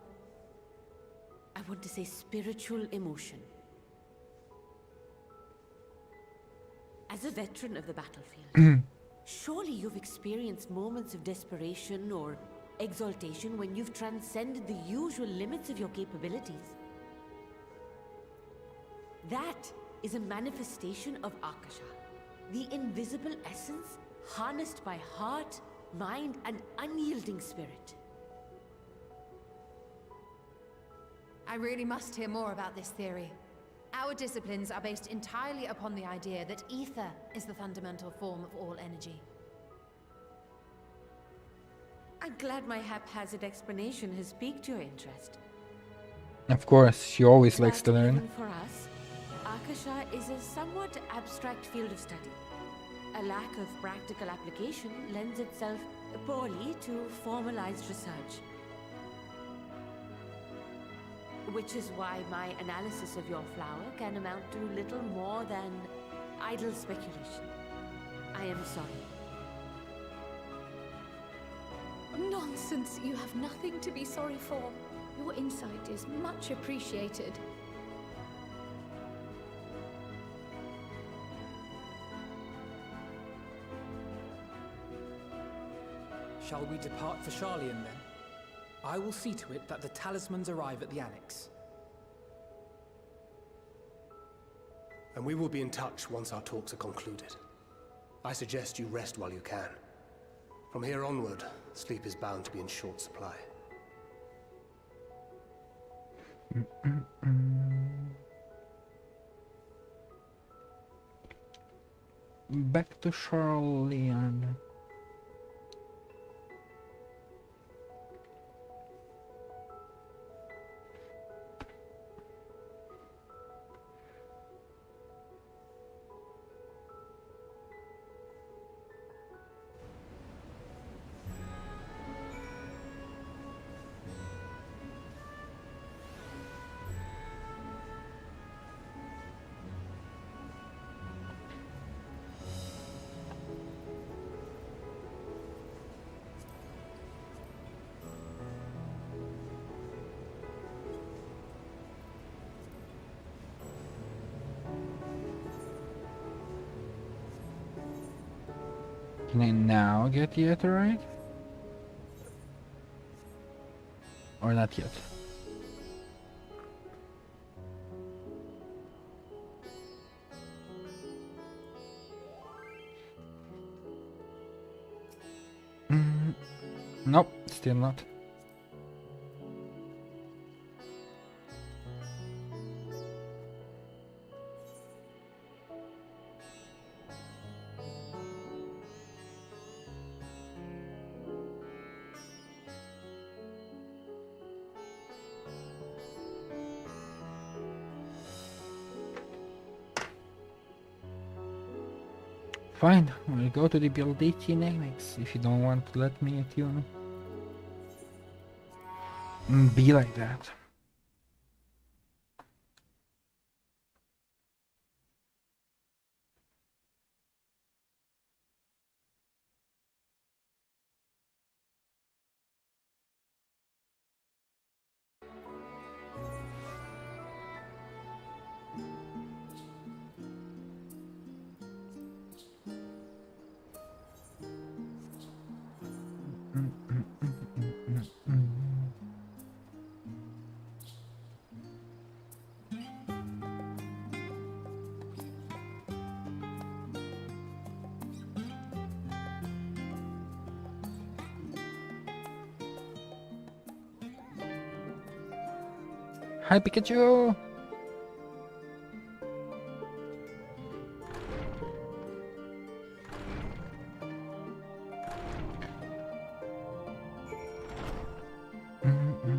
S3: I want to say, spiritual emotion. As a veteran of the battlefield, surely you've experienced moments of desperation or exaltation when you've transcended the usual limits of your capabilities. That is a manifestation of Akasha, the invisible essence harnessed by heart, mind, and unyielding spirit.
S4: I really must hear more about this theory. Our disciplines are based entirely upon the idea that ether is the fundamental form of all energy.
S3: I'm glad my haphazard explanation has piqued your interest.
S1: Of course, she always likes to
S3: But
S1: learn.
S3: even for us, Akasha is a somewhat abstract field of study. A lack of practical application lends itself poorly to formalized research. Which is why my analysis of your flower can amount to little more than idle speculation. I am sorry.
S2: Nonsense! You have nothing to be sorry for. Your insight is much appreciated.
S5: Shall we depart for Charlian then? I will see to it that the talismans arrive at the Annex.
S7: And we will be in touch once our talks are concluded. I suggest you rest while you can. From here onward, sleep is bound to be in short supply.
S1: Back to Charlian. Can I now get the Aetheryte? Or not yet? Nope, still not. Fine, we'll go to the Builditi Annex if you don't want to let me attune. Be like that. Hi Pikachu!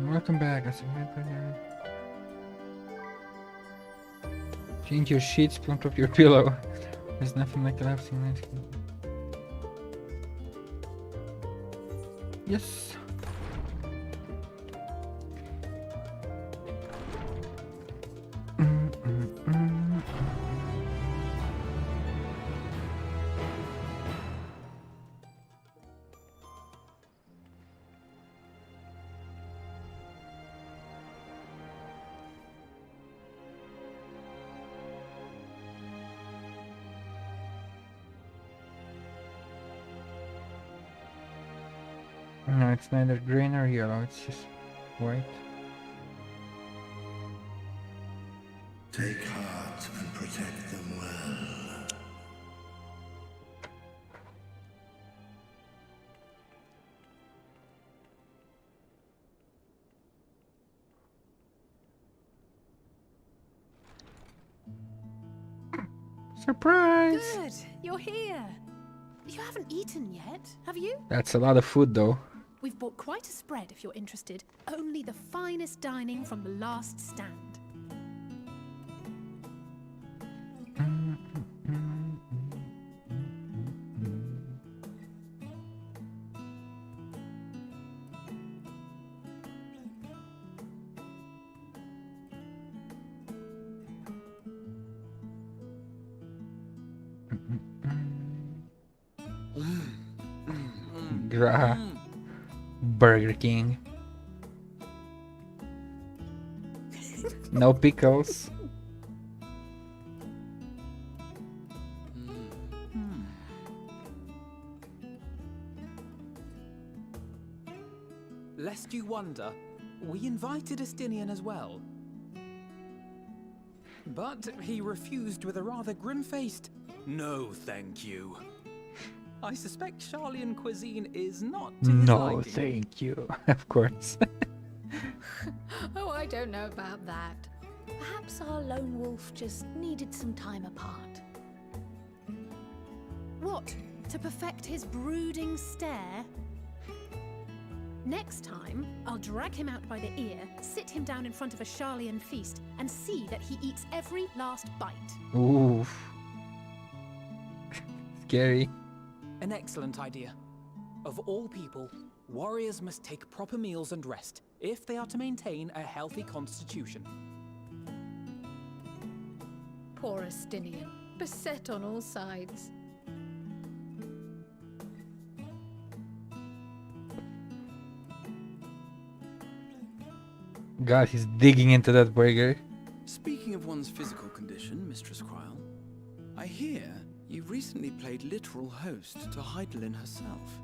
S1: Welcome back. Change your sheets, plump up your pillow. There's nothing like collapsing nice. Yes. No, it's neither green or yellow, it's just white.
S11: Take heart and protect them well.
S1: Surprise!
S13: Good, you're here. You haven't eaten yet, have you?
S1: That's a lot of food though.
S13: We've bought quite a spread if you're interested. Only the finest dining from the last stand.
S1: Burger King. No pickles.
S5: Lest you wonder, we invited Estinian as well. But he refused with a rather grim-faced, "No, thank you." I suspect Charlian cuisine is not to his
S1: No,
S5: liking.
S1: thank you. Of course.
S2: Oh, I don't know about that. Perhaps our lone wolf just needed some time apart.
S13: What? To perfect his brooding stare? Next time, I'll drag him out by the ear, sit him down in front of a Charlian feast, and see that he eats every last bite.
S1: Oof. Scary.
S5: An excellent idea. Of all people, warriors must take proper meals and rest if they are to maintain a healthy constitution.
S2: Poor Estinian, beset on all sides.
S1: God, he's digging into that burger.
S8: Speaking of one's physical condition, Mistress Cryle, I hear you recently played literal host to Heidelin herself.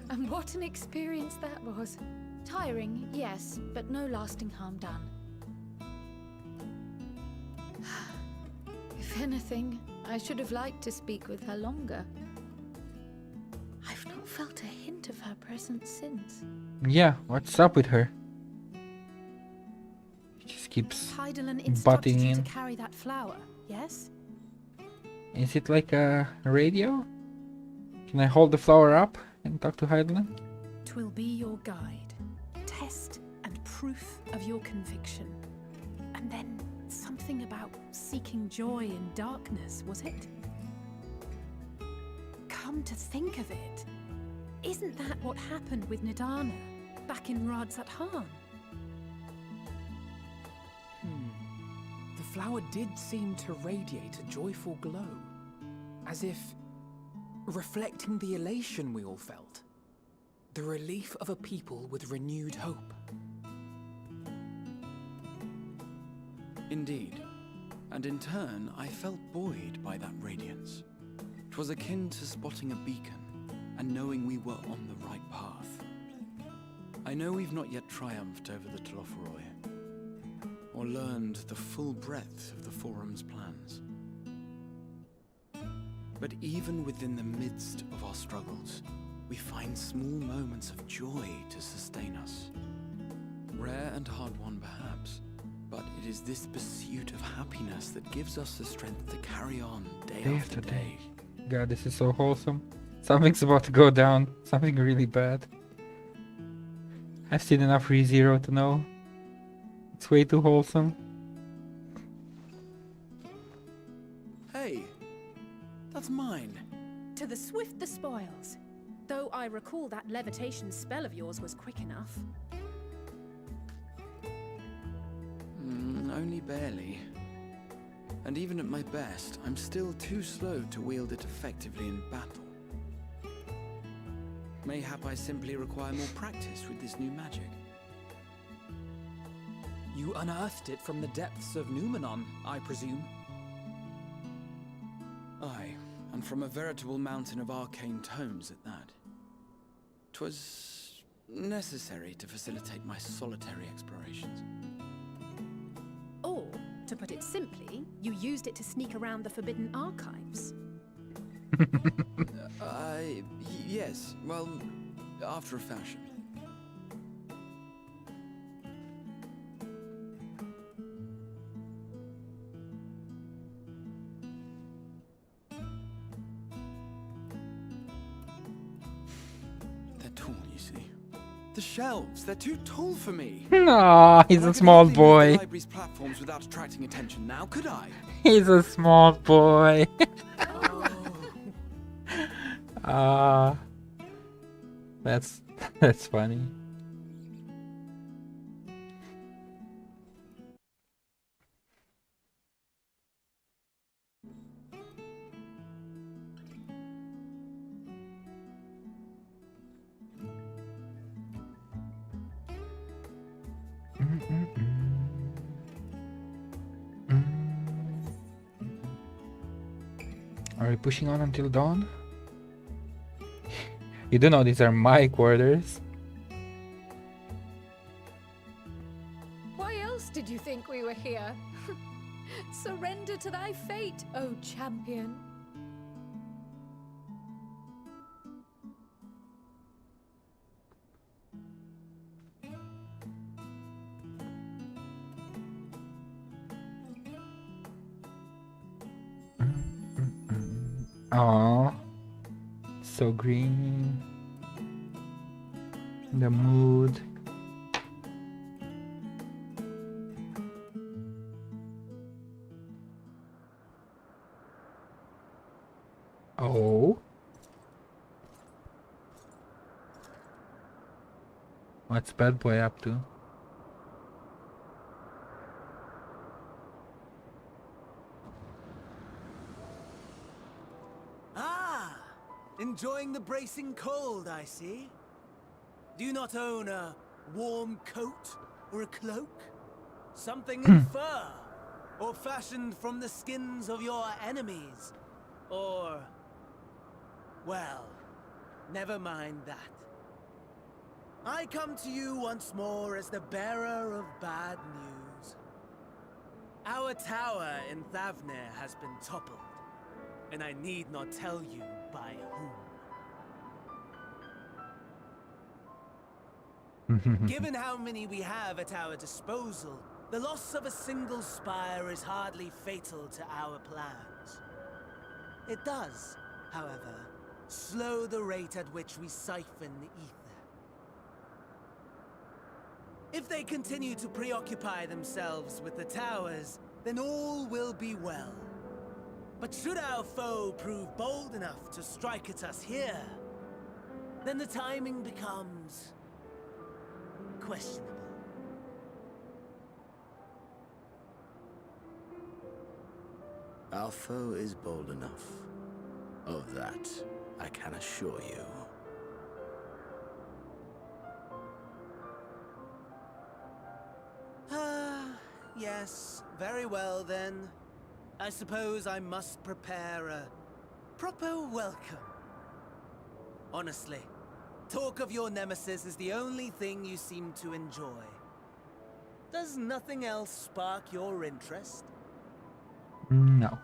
S2: And what an experience that was. Tiring, yes, but no lasting harm done. If anything, I should have liked to speak with her longer. I've felt a hint of her presence since.
S1: Yeah, what's up with her? She just keeps
S13: Heidelin instructed
S1: butting
S13: you
S1: in.
S13: to carry that flower, yes?
S1: Is it like a radio? Can I hold the flower up and talk to Heidelin?
S13: 'Twill be your guide, test and proof of your conviction. And then something about seeking joy in darkness, was it? Come to think of it, isn't that what happened with Nidana back in Radzat Han?
S5: The flower did seem to radiate a joyful glow, as if reflecting the elation we all felt, the relief of a people with renewed hope.
S8: Indeed. And in turn, I felt buoyed by that radiance. 'Twas akin to spotting a beacon and knowing we were on the right path. I know we've not yet triumphed over the Telophoroi, or learned the full breadth of the Forum's plans. But even within the midst of our struggles, we find small moments of joy to sustain us. Rare and hard-won perhaps, but it is this pursuit of happiness that gives us the strength to carry on day after day.
S1: God, this is so wholesome. Something's about to go down. Something really bad. I've seen enough ReZero to know. It's way too wholesome.
S8: Hey, that's mine.
S13: To the swift the spoils. Though I recall that levitation spell of yours was quick enough.
S8: Only barely. And even at my best, I'm still too slow to wield it effectively in battle. Mayhap I simply require more practice with this new magic.
S5: You unearthed it from the depths of Numenon, I presume?
S8: Aye, and from a veritable mountain of arcane tomes at that. 'Twas necessary to facilitate my solitary explorations.
S13: Or, to put it simply, you used it to sneak around the Forbidden Archives.
S8: Yes, well, after a fashion. They're tall, you see. The shelves, they're too tall for me.
S1: Aw, he's a small boy.
S8: The library's platforms without attracting attention now, could I?
S1: He's a small boy. Ah, that's funny. Are we pushing on until dawn? You do know these are my quarters.
S2: Why else did you think we were here? Surrender to thy fate, O champion.
S1: Aww, so green. The mood. Oh. What's Bad Boy up to?
S14: Enjoying the bracing cold, I see. Do you not own a warm coat or a cloak? Something in fur? Or fashioned from the skins of your enemies? Or... well, never mind that. I come to you once more as the bearer of bad news. Our tower in Thavnir has been toppled, and I need not tell you by whom. Given how many we have at our disposal, the loss of a single spire is hardly fatal to our plans. It does, however, slow the rate at which we siphon the ether. If they continue to preoccupy themselves with the towers, then all will be well. But should our foe prove bold enough to strike at us here, then the timing becomes questionable.
S12: Our foe is bold enough. Of that, I can assure you.
S14: Yes, very well then. I suppose I must prepare a proper welcome. Honestly, talk of your nemesis is the only thing you seem to enjoy. Does nothing else spark your interest?
S1: No.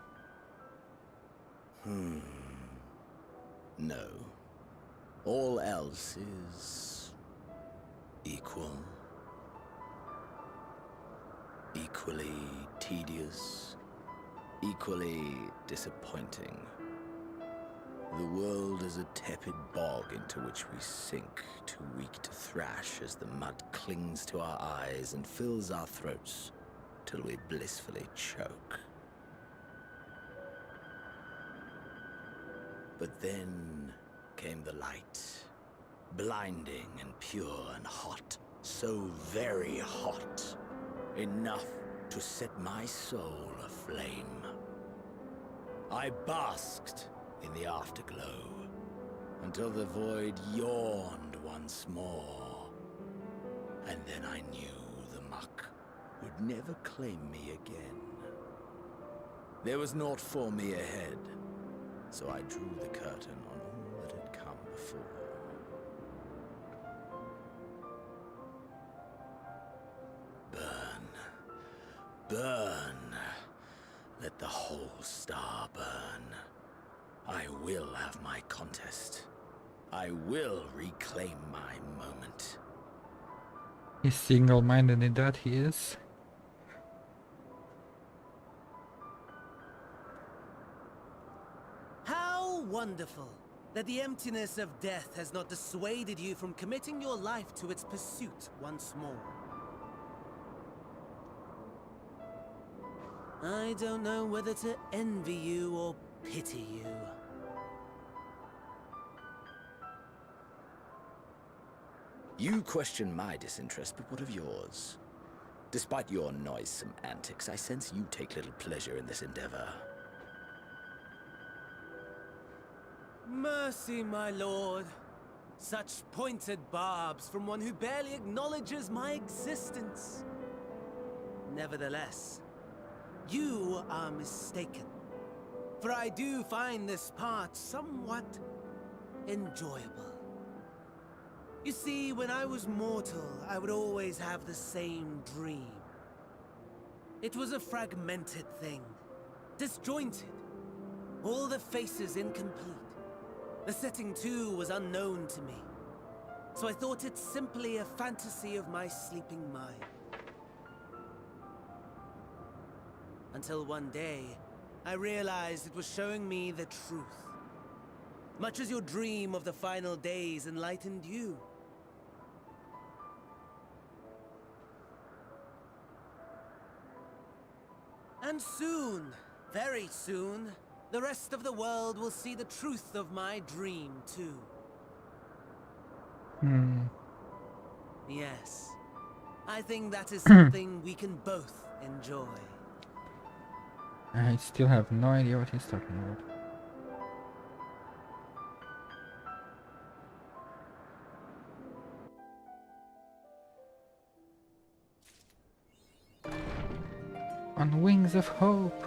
S12: No. All else is equal. Equally tedious. Equally disappointing. The world is a tepid bog into which we sink, too weak to thrash as the mud clings to our eyes and fills our throats till we blissfully choke. But then came the light, blinding and pure and hot, so very hot, enough to set my soul aflame. I basked in the afterglow until the void yawned once more, and then I knew the muck would never claim me again. There was naught for me ahead, so I drew the curtain on all that had come before. Burn, burn, let the whole star burn. I will have my contest. I will reclaim my moment.
S1: He's single-minded in that, he is.
S14: How wonderful that the emptiness of death has not dissuaded you from committing your life to its pursuit once more. I don't know whether to envy you or pity you.
S12: You question my disinterest, but what of yours? Despite your noisome antics, I sense you take little pleasure in this endeavor.
S14: Mercy, my lord. Such pointed barbs from one who barely acknowledges my existence. Nevertheless, you are mistaken. For I do find this part somewhat enjoyable. You see, when I was mortal, I would always have the same dream. It was a fragmented thing, disjointed, all the faces incomplete. The setting, too, was unknown to me, so I thought it simply a fantasy of my sleeping mind. Until one day, I realized it was showing me the truth. Much as your dream of the final days enlightened you. And soon, very soon, the rest of the world will see the truth of my dream, too. Yes, I think that is something we can both enjoy.
S1: I still have no idea what he's talking about. On wings of hope.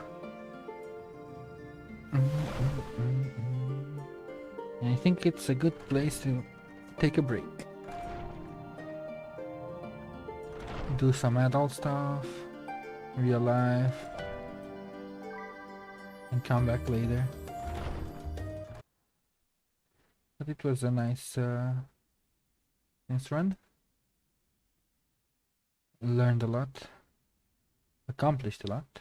S1: I think it's a good place to take a break. Do some adult stuff, real life, and come back later. But it was a nice run. learned a lot, accomplished a lot.